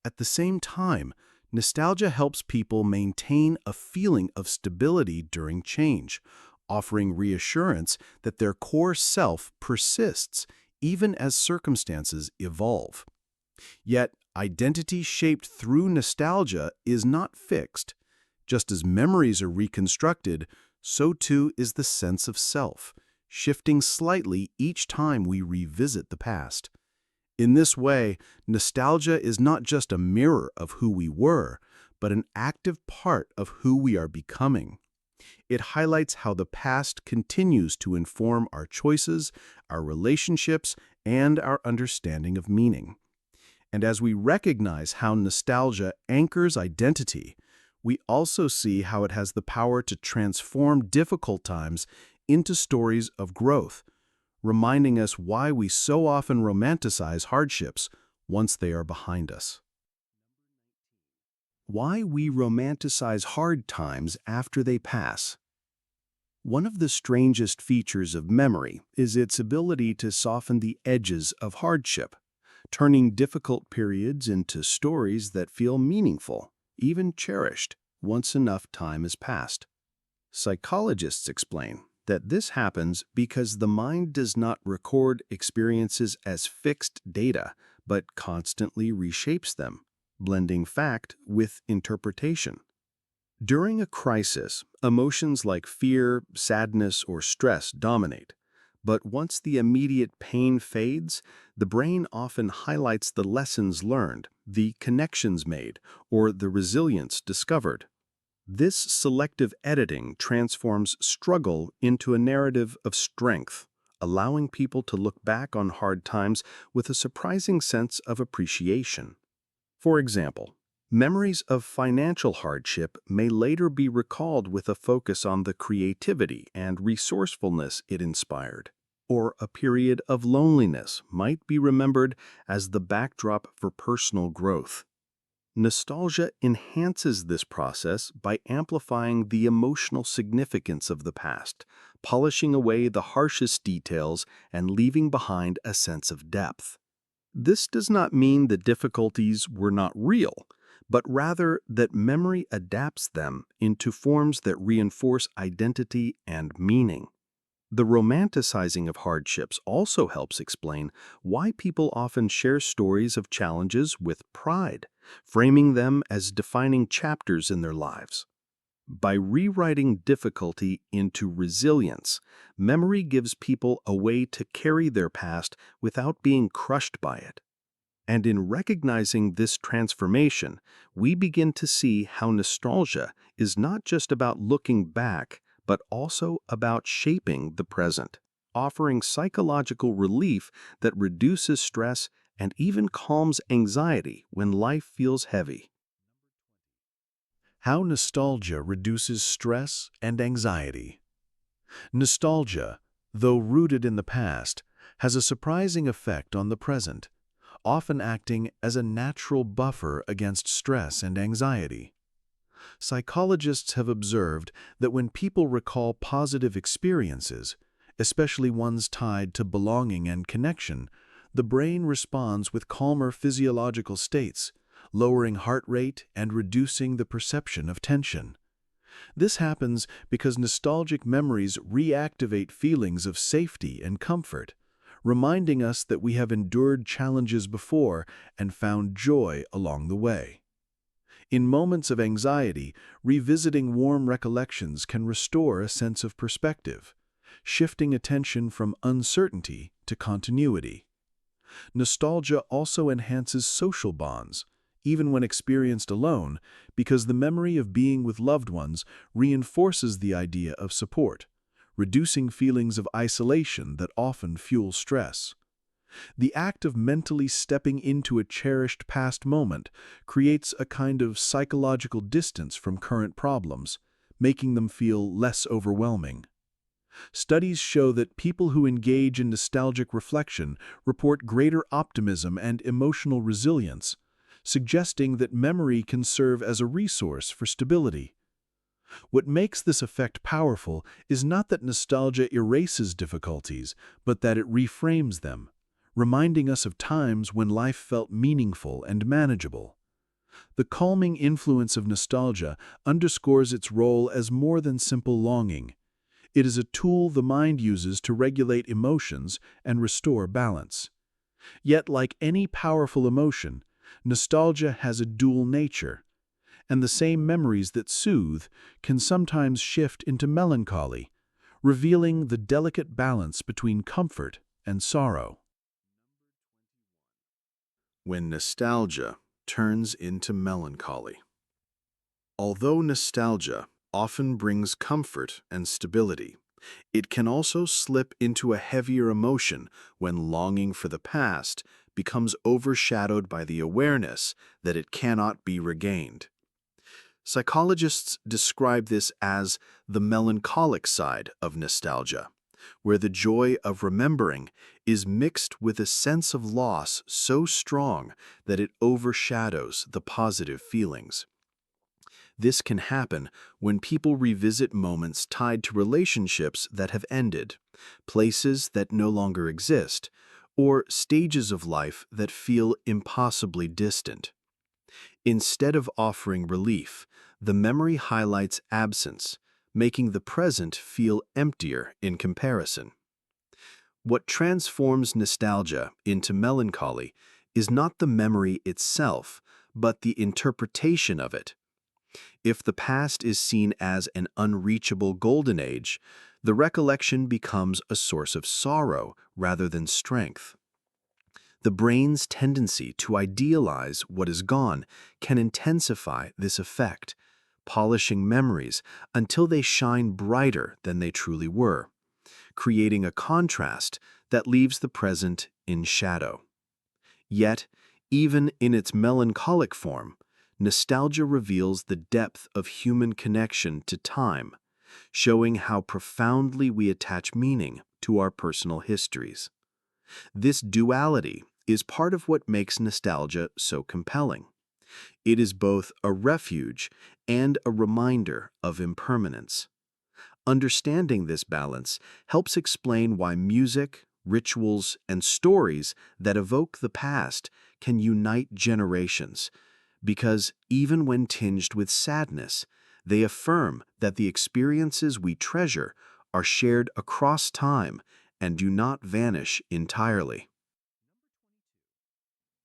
At the same time, nostalgia helps people maintain a feeling of stability during change, offering reassurance that their core self persists even as circumstances evolve. Yet, identity shaped through nostalgia is not fixed. Just as memories are reconstructed, so too is the sense of self, shifting slightly each time we revisit the past. In this way, nostalgia is not just a mirror of who we were, but an active part of who we are becoming. It highlights how the past continues to inform our choices, our relationships, and our understanding of meaning. And as we recognize how nostalgia anchors identity, we also see how it has the power to transform difficult times into stories of growth, reminding us why we so often romanticize hardships once they are behind us. Why we romanticize hard times after they pass. One of the strangest features of memory is its ability to soften the edges of hardship, turning difficult periods into stories that feel meaningful, even cherished, once enough time has passed. Psychologists explain that this happens because the mind does not record experiences as fixed data, but constantly reshapes them, blending fact with interpretation. During a crisis, emotions like fear, sadness, or stress dominate. But once the immediate pain fades, the brain often highlights the lessons learned, the connections made, or the resilience discovered. This selective editing transforms struggle into a narrative of strength, allowing people to look back on hard times with a surprising sense of appreciation. For example, memories of financial hardship may later be recalled with a focus on the creativity and resourcefulness it inspired, or a period of loneliness might be remembered as the backdrop for personal growth. Nostalgia enhances this process by amplifying the emotional significance of the past, polishing away the harshest details and leaving behind a sense of depth. This does not mean the difficulties were not real, but rather that memory adapts them into forms that reinforce identity and meaning. The romanticizing of hardships also helps explain why people often share stories of challenges with pride, framing them as defining chapters in their lives. By rewriting difficulty into resilience, memory gives people a way to carry their past without being crushed by it. And in recognizing this transformation, we begin to see how nostalgia is not just about looking back, but also about shaping the present, offering psychological relief that reduces stress and even calms anxiety when life feels heavy. How nostalgia reduces stress and anxiety. Nostalgia, though rooted in the past, has a surprising effect on the present, often acting as a natural buffer against stress and anxiety. Psychologists have observed that when people recall positive experiences, especially ones tied to belonging and connection, the brain responds with calmer physiological states, lowering heart rate and reducing the perception of tension. This happens because nostalgic memories reactivate feelings of safety and comfort, reminding us that we have endured challenges before and found joy along the way. In moments of anxiety, revisiting warm recollections can restore a sense of perspective, shifting attention from uncertainty to continuity. Nostalgia also enhances social bonds, even when experienced alone, because the memory of being with loved ones reinforces the idea of support, reducing feelings of isolation that often fuel stress. The act of mentally stepping into a cherished past moment creates a kind of psychological distance from current problems, making them feel less overwhelming. Studies show that people who engage in nostalgic reflection report greater optimism and emotional resilience, suggesting that memory can serve as a resource for stability. What makes this effect powerful is not that nostalgia erases difficulties, but that it reframes them, reminding us of times when life felt meaningful and manageable. The calming influence of nostalgia underscores its role as more than simple longing. It is a tool the mind uses to regulate emotions and restore balance. Yet, like any powerful emotion, nostalgia has a dual nature, and the same memories that soothe can sometimes shift into melancholy, revealing the delicate balance between comfort and sorrow. When nostalgia turns into melancholy. Although nostalgia often brings comfort and stability, it can also slip into a heavier emotion when longing for the past becomes overshadowed by the awareness that it cannot be regained. Psychologists describe this as the melancholic side of nostalgia, where the joy of remembering is mixed with a sense of loss so strong that it overshadows the positive feelings. This can happen when people revisit moments tied to relationships that have ended, places that no longer exist, or stages of life that feel impossibly distant. Instead of offering relief, the memory highlights absence, making the present feel emptier in comparison. What transforms nostalgia into melancholy is not the memory itself, but the interpretation of it. If the past is seen as an unreachable golden age, the recollection becomes a source of sorrow rather than strength. The brain's tendency to idealize what is gone can intensify this effect, polishing memories until they shine brighter than they truly were, creating a contrast that leaves the present in shadow. Yet, even in its melancholic form, nostalgia reveals the depth of human connection to time, showing how profoundly we attach meaning to our personal histories. This duality is part of what makes nostalgia so compelling. It is both a refuge and a reminder of impermanence. Understanding this balance helps explain why music, rituals, and stories that evoke the past can unite generations, because even when tinged with sadness, they affirm that the experiences we treasure are shared across time and do not vanish entirely.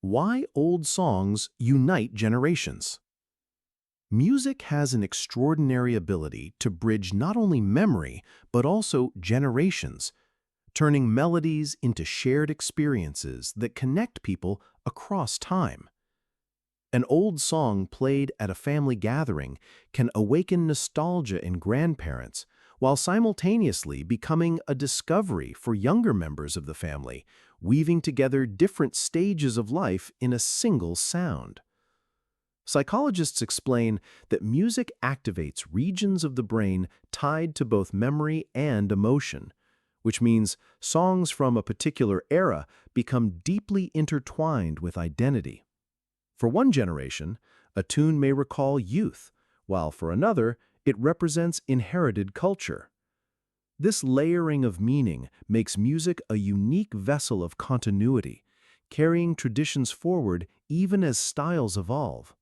Why old songs unite generations? Music has an extraordinary ability to bridge not only memory, but also generations, turning melodies into shared experiences that connect people across time. An old song played at a family gathering can awaken nostalgia in grandparents, while simultaneously becoming a discovery for younger members of the family, weaving together different stages of life in a single sound. Psychologists explain that music activates regions of the brain tied to both memory and emotion, which means songs from a particular era become deeply intertwined with identity. For one generation, a tune may recall youth, while for another, it represents inherited culture. This layering of meaning makes music a unique vessel of continuity, carrying traditions forward even as styles evolve.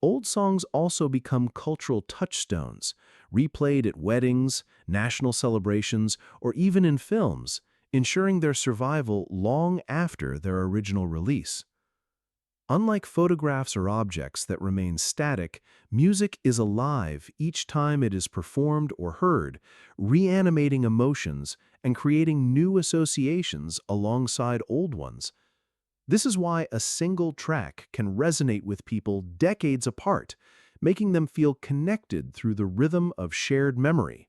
Old songs also become cultural touchstones, replayed at weddings, national celebrations, or even in films, ensuring their survival long after their original release. Unlike photographs or objects that remain static, music is alive each time it is performed or heard, reanimating emotions and creating new associations alongside old ones. This is why a single track can resonate with people decades apart, making them feel connected through the rhythm of shared memory.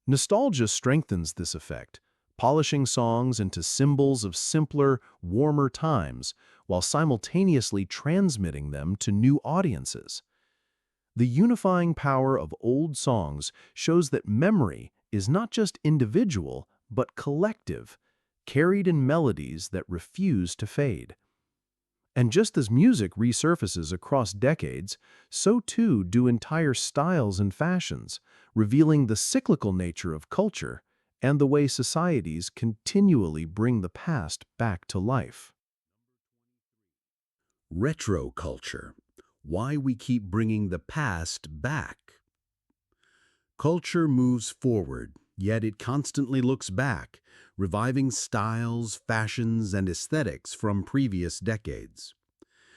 Nostalgia strengthens this effect, polishing songs into symbols of simpler, warmer times, while simultaneously transmitting them to new audiences. The unifying power of old songs shows that memory is not just individual, but collective, carried in melodies that refuse to fade. And just as music resurfaces across decades, so too do entire styles and fashions, revealing the cyclical nature of culture and the way societies continually bring the past back to life. Retro culture. Why we keep bringing the past back. Culture moves forward, yet it constantly looks back, reviving styles, fashions, and aesthetics from previous decades.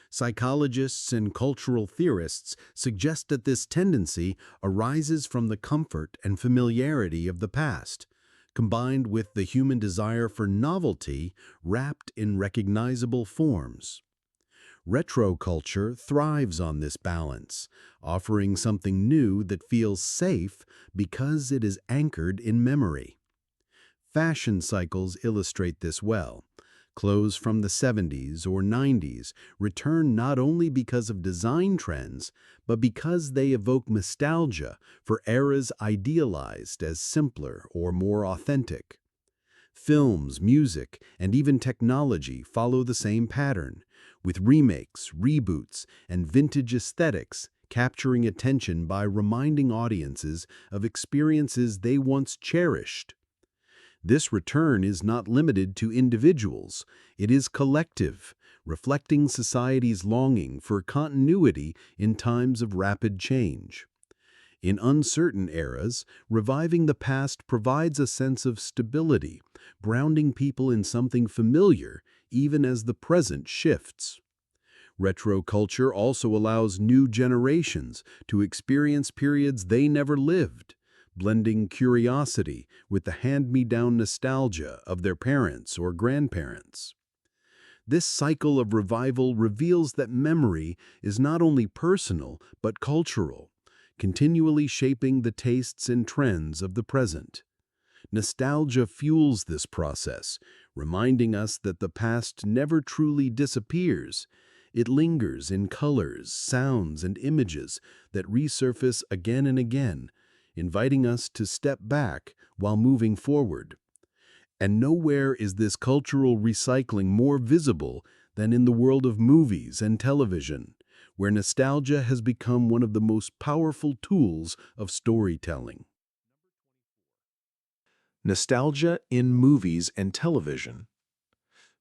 Psychologists and cultural theorists suggest that this tendency arises from the comfort and familiarity of the past, combined with the human desire for novelty wrapped in recognizable forms. Retro culture thrives on this balance, offering something new that feels safe because it is anchored in memory. Fashion cycles illustrate this well. Clothes from the 70s or 90s return not only because of design trends, but because they evoke nostalgia for eras idealized as simpler or more authentic. Films, music, and even technology follow the same pattern, with remakes, reboots, and vintage aesthetics capturing attention by reminding audiences of experiences they once cherished. This return is not limited to individuals, it is collective, reflecting society's longing for continuity in times of rapid change. In uncertain eras, reviving the past provides a sense of stability, grounding people in something familiar even as the present shifts. Retro culture also allows new generations to experience periods they never lived, blending curiosity with the hand-me-down nostalgia of their parents or grandparents. This cycle of revival reveals that memory is not only personal but cultural, continually shaping the tastes and trends of the present. Nostalgia fuels this process, reminding us that the past never truly disappears. It lingers in colors, sounds, and images that resurface again and again, inviting us to step back while moving forward. And nowhere is this cultural recycling more visible than in the world of movies and television, where nostalgia has become one of the most powerful tools of storytelling. Nostalgia in movies and television.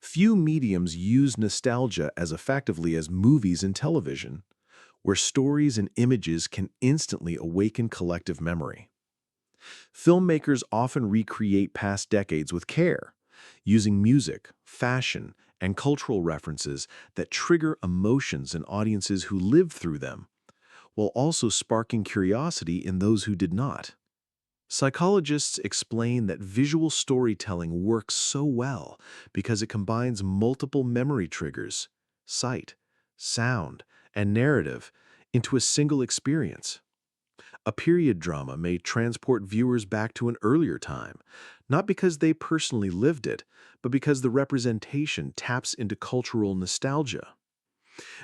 Few mediums use nostalgia as effectively as movies and television, where stories and images can instantly awaken collective memory. Filmmakers often recreate past decades with care, using music, fashion, and cultural references that trigger emotions in audiences who lived through them, while also sparking curiosity in those who did not. Psychologists explain that visual storytelling works so well because it combines multiple memory triggers, sight, sound, and narrative into a single experience. A period drama may transport viewers back to an earlier time, not because they personally lived it, but because the representation taps into cultural nostalgia.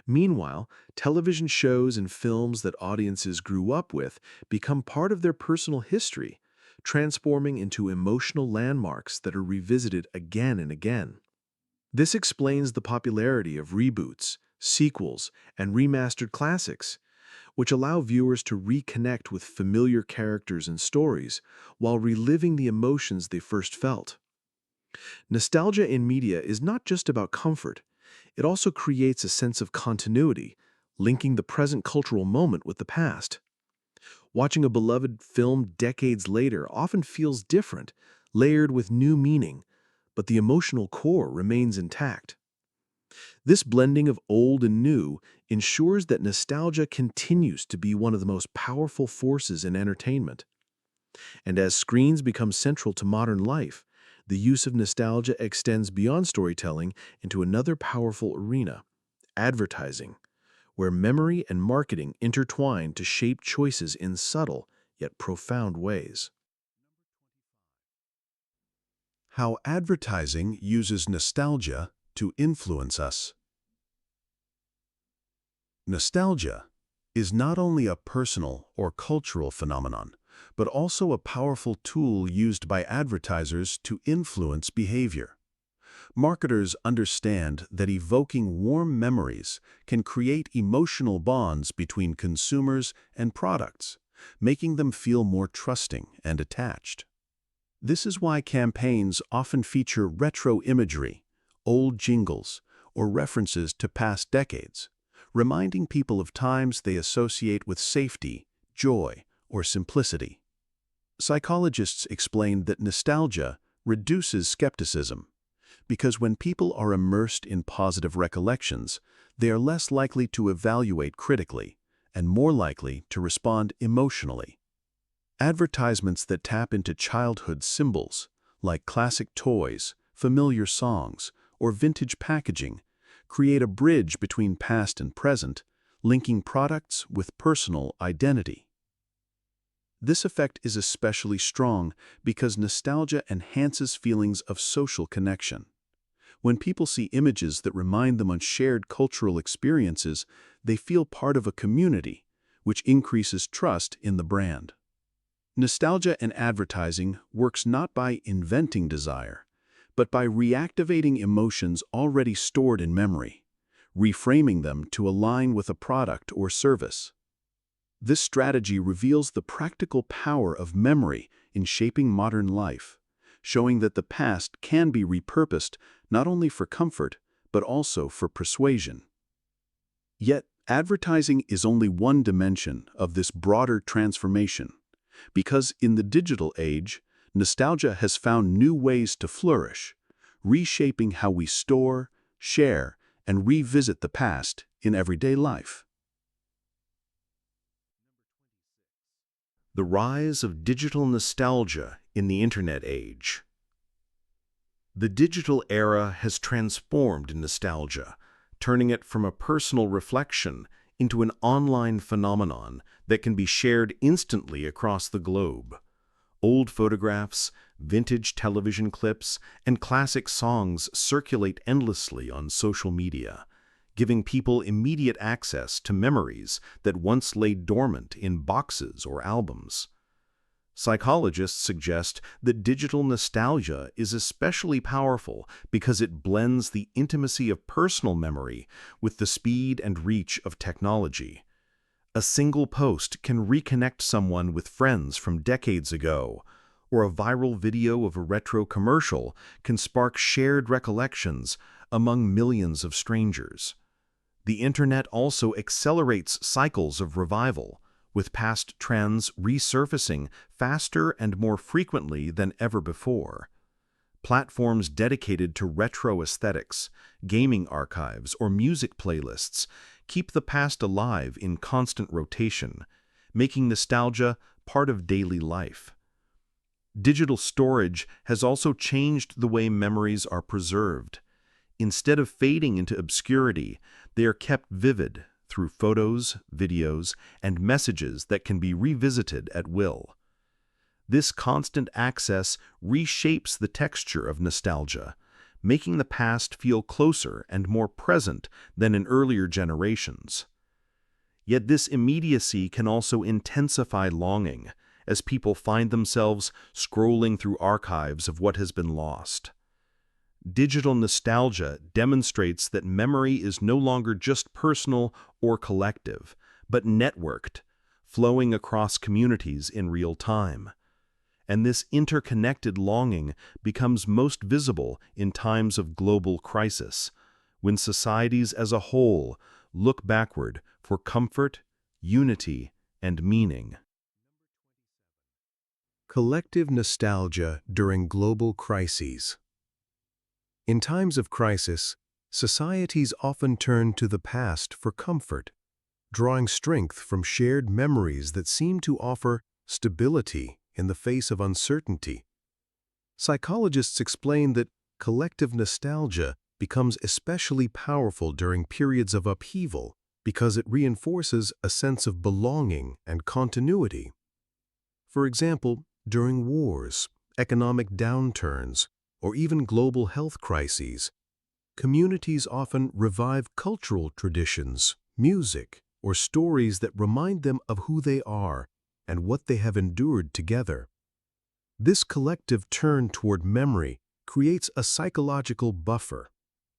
Meanwhile, television shows and films that audiences grew up with become part of their personal history, transforming into emotional landmarks that are revisited again and again. This explains the popularity of reboots, sequels, and remastered classics, which allow viewers to reconnect with familiar characters and stories while reliving the emotions they first felt. Nostalgia in media is not just about comfort, it also creates a sense of continuity, linking the present cultural moment with the past. Watching a beloved film decades later often feels different, layered with new meaning, but the emotional core remains intact. This blending of old and new ensures that nostalgia continues to be one of the most powerful forces in entertainment. And as screens become central to modern life, the use of nostalgia extends beyond storytelling into another powerful arena, advertising, where memory and marketing intertwine to shape choices in subtle yet profound ways. How advertising uses nostalgia to influence us. Nostalgia is not only a personal or cultural phenomenon, but also a powerful tool used by advertisers to influence behavior. Marketers understand that evoking warm memories can create emotional bonds between consumers and products, making them feel more trusting and attached. This is why campaigns often feature retro imagery, old jingles, or references to past decades, reminding people of times they associate with safety, joy, or simplicity. Psychologists explain that nostalgia reduces skepticism, because when people are immersed in positive recollections, they are less likely to evaluate critically and more likely to respond emotionally. Advertisements that tap into childhood symbols, like classic toys, familiar songs, or vintage packaging, create a bridge between past and present, linking products with personal identity. This effect is especially strong because nostalgia enhances feelings of social connection. When people see images that remind them of shared cultural experiences, they feel part of a community, which increases trust in the brand. Nostalgia in advertising works not by inventing desire, but by reactivating emotions already stored in memory, reframing them to align with a product or service. This strategy reveals the practical power of memory in shaping modern life, showing that the past can be repurposed not only for comfort, but also for persuasion. Yet, advertising is only one dimension of this broader transformation, because in the digital age, nostalgia has found new ways to flourish, reshaping how we store, share, and revisit the past in everyday life. The rise of digital nostalgia in the Internet age. The digital era has transformed nostalgia, turning it from a personal reflection into an online phenomenon that can be shared instantly across the globe. Old photographs, vintage television clips, and classic songs circulate endlessly on social media, giving people immediate access to memories that once lay dormant in boxes or albums. Psychologists suggest that digital nostalgia is especially powerful because it blends the intimacy of personal memory with the speed and reach of technology. A single post can reconnect someone with friends from decades ago, or a viral video of a retro commercial can spark shared recollections among millions of strangers. The Internet also accelerates cycles of revival, with past trends resurfacing faster and more frequently than ever before. Platforms dedicated to retro aesthetics, gaming archives, or music playlists keep the past alive in constant rotation, making nostalgia part of daily life. Digital storage has also changed the way memories are preserved. Instead of fading into obscurity, they are kept vivid through photos, videos, and messages that can be revisited at will. This constant access reshapes the texture of nostalgia, making the past feel closer and more present than in earlier generations. Yet this immediacy can also intensify longing, as people find themselves scrolling through archives of what has been lost. Digital nostalgia demonstrates that memory is no longer just personal or collective, but networked, flowing across communities in real time. And this interconnected longing becomes most visible in times of global crisis, when societies as a whole look backward for comfort, unity, and meaning. Collective nostalgia during global crises. In times of crisis, societies often turn to the past for comfort, drawing strength from shared memories that seem to offer stability in the face of uncertainty. Psychologists explain that collective nostalgia becomes especially powerful during periods of upheaval because it reinforces a sense of belonging and continuity. For example, during wars, economic downturns, or even global health crises, communities often revive cultural traditions, music, or stories that remind them of who they are and what they have endured together. This collective turn toward memory creates a psychological buffer,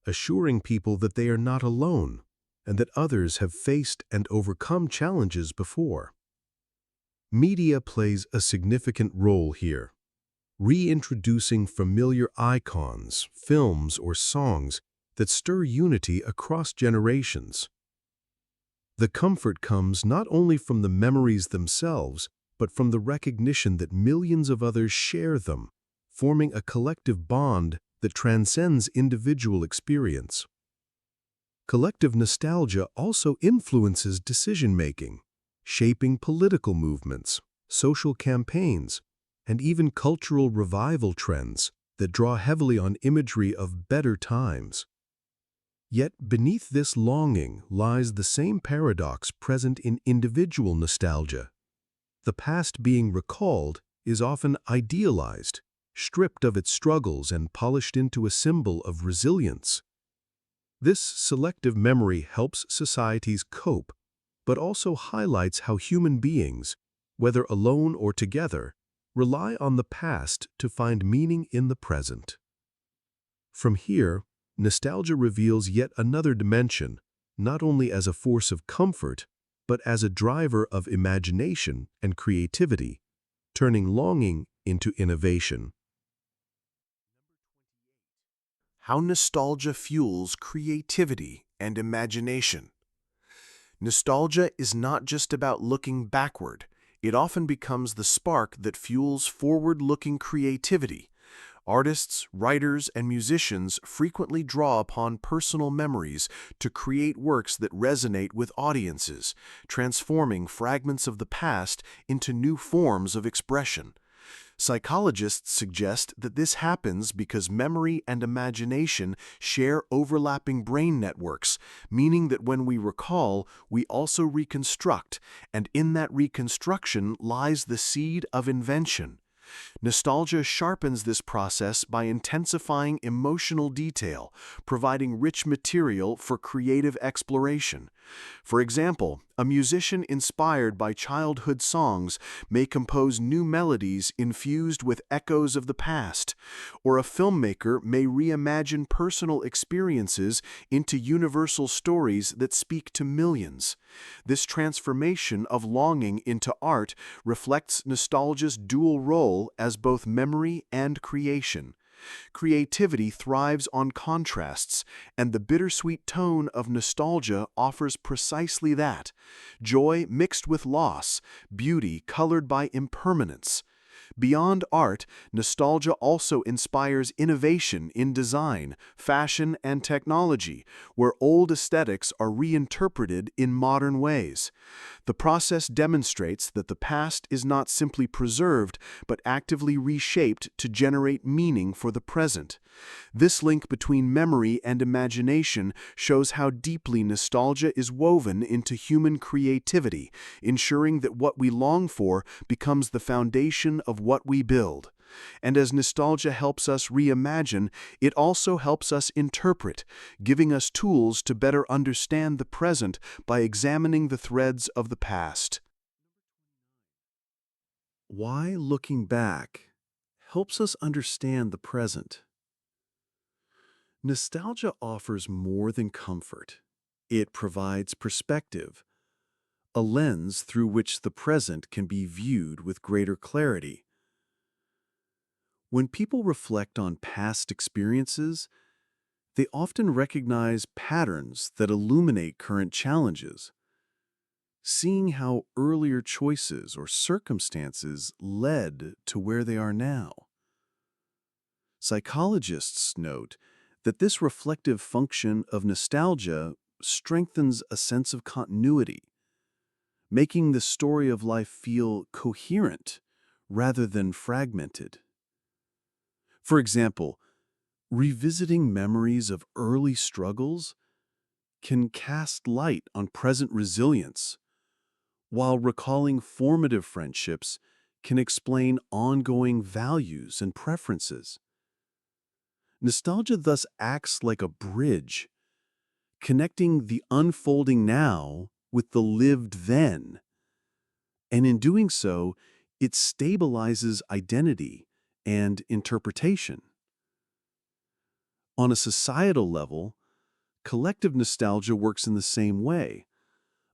assuring people that they are not alone and that others have faced and overcome challenges before. Media plays a significant role here, reintroducing familiar icons, films, or songs that stir unity across generations. The comfort comes not only from the memories themselves, but from the recognition that millions of others share them, forming a collective bond that transcends individual experience. Collective nostalgia also influences decision-making, shaping political movements, social campaigns, and even cultural revival trends that draw heavily on imagery of better times. Yet beneath this longing lies the same paradox present in individual nostalgia. The past being recalled is often idealized, stripped of its struggles and polished into a symbol of resilience. This selective memory helps societies cope, but also highlights how human beings, whether alone or together, rely on the past to find meaning in the present. From here, nostalgia reveals yet another dimension, not only as a force of comfort, but as a driver of imagination and creativity, turning longing into innovation. How nostalgia fuels creativity and imagination. Nostalgia is not just about looking backward. It often becomes the spark that fuels forward-looking creativity. Artists, writers, and musicians frequently draw upon personal memories to create works that resonate with audiences, transforming fragments of the past into new forms of expression. Psychologists suggest that this happens because memory and imagination share overlapping brain networks, meaning that when we recall, we also reconstruct, and in that reconstruction lies the seed of invention. Nostalgia sharpens this process by intensifying emotional detail, providing rich material for creative exploration. For example, a musician inspired by childhood songs may compose new melodies infused with echoes of the past, or a filmmaker may reimagine personal experiences into universal stories that speak to millions. This transformation of longing into art reflects nostalgia's dual role as both memory and creation. Creativity thrives on contrasts, and the bittersweet tone of nostalgia offers precisely that: joy mixed with loss, beauty colored by impermanence. Beyond art, nostalgia also inspires innovation in design, fashion, and technology, where old aesthetics are reinterpreted in modern ways. The process demonstrates that the past is not simply preserved, but actively reshaped to generate meaning for the present. This link between memory and imagination shows how deeply nostalgia is woven into human creativity, ensuring that what we long for becomes the foundation of what we build. And as nostalgia helps us reimagine, it also helps us interpret, giving us tools to better understand the present by examining the threads of the past. Why looking back helps us understand the present. Nostalgia offers more than comfort. It provides perspective, a lens through which the present can be viewed with greater clarity. When people reflect on past experiences, they often recognize patterns that illuminate current challenges. Seeing how earlier choices or circumstances led to where they are now. Psychologists note that this reflective function of nostalgia strengthens a sense of continuity, making the story of life feel coherent rather than fragmented. For example, revisiting memories of early struggles can cast light on present resilience, while recalling formative friendships can explain ongoing values and preferences. Nostalgia thus acts like a bridge, connecting the unfolding now with the lived then. And in doing so, it stabilizes identity and interpretation. On a societal level, collective nostalgia works in the same way,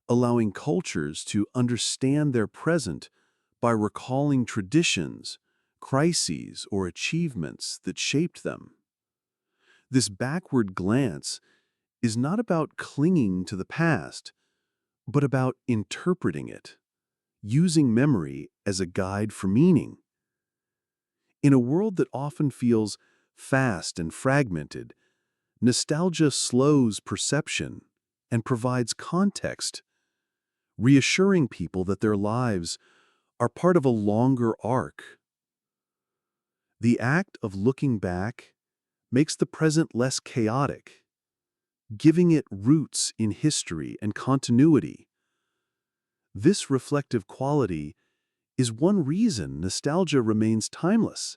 allowing cultures to understand their present by recalling traditions, crises, or achievements that shaped them. This backward glance is not about clinging to the past, but about interpreting it, using memory as a guide for meaning. In a world that often feels fast and fragmented, nostalgia slows perception and provides context, reassuring people that their lives are part of a longer arc. The act of looking back makes the present less chaotic, giving it roots in history and continuity. This reflective quality is one reason nostalgia remains timeless.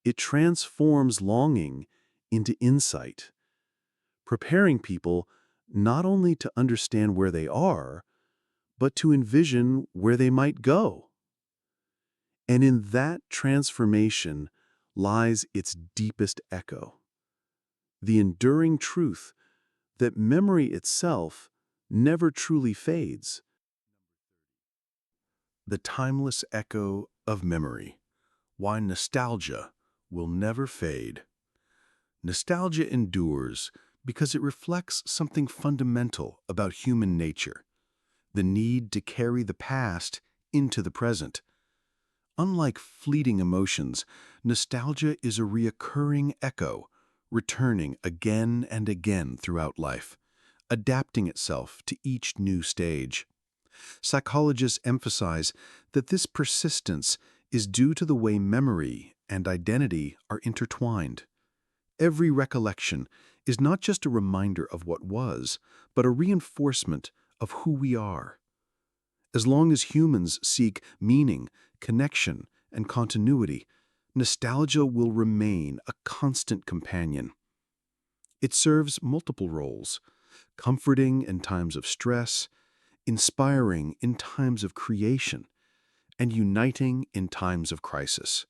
It transforms longing into insight, preparing people not only to understand where they are, but to envision where they might go. And in that transformation lies its deepest echo, the enduring truth that memory itself never truly fades. The timeless echo of memory. Why nostalgia will never fade. Nostalgia endures because it reflects something fundamental about human nature, the need to carry the past into the present. Unlike fleeting emotions, nostalgia is a reoccurring echo, returning again and again throughout life, adapting itself to each new stage. Psychologists emphasize that this persistence is due to the way memory and identity are intertwined. Every recollection is not just a reminder of what was, but a reinforcement of who we are. As long as humans seek meaning, connection, and continuity, nostalgia will remain a constant companion. It serves multiple roles: comforting in times of stress, inspiring in times of creation, and uniting in times of crisis.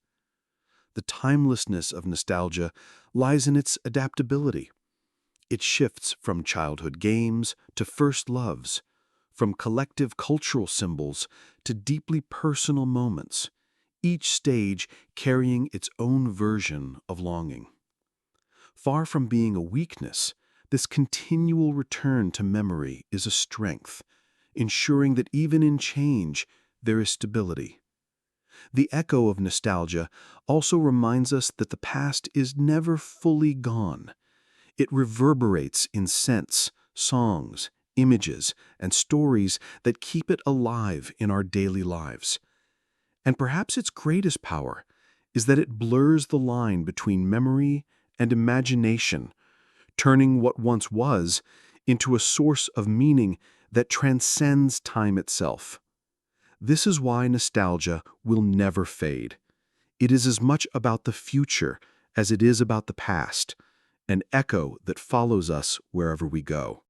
The timelessness of nostalgia lies in its adaptability. It shifts from childhood games to first loves, from collective cultural symbols to deeply personal moments, each stage carrying its own version of longing. Far from being a weakness, this continual return to memory is a strength, ensuring that even in change, there is stability. The echo of nostalgia also reminds us that the past is never fully gone. It reverberates in scents, songs, images, and stories that keep it alive in our daily lives. And perhaps its greatest power is that it blurs the line between memory and imagination, turning what once was into a source of meaning that transcends time itself. This is why nostalgia will never fade. It is as much about the future as it is about the past, an echo that follows us wherever we go.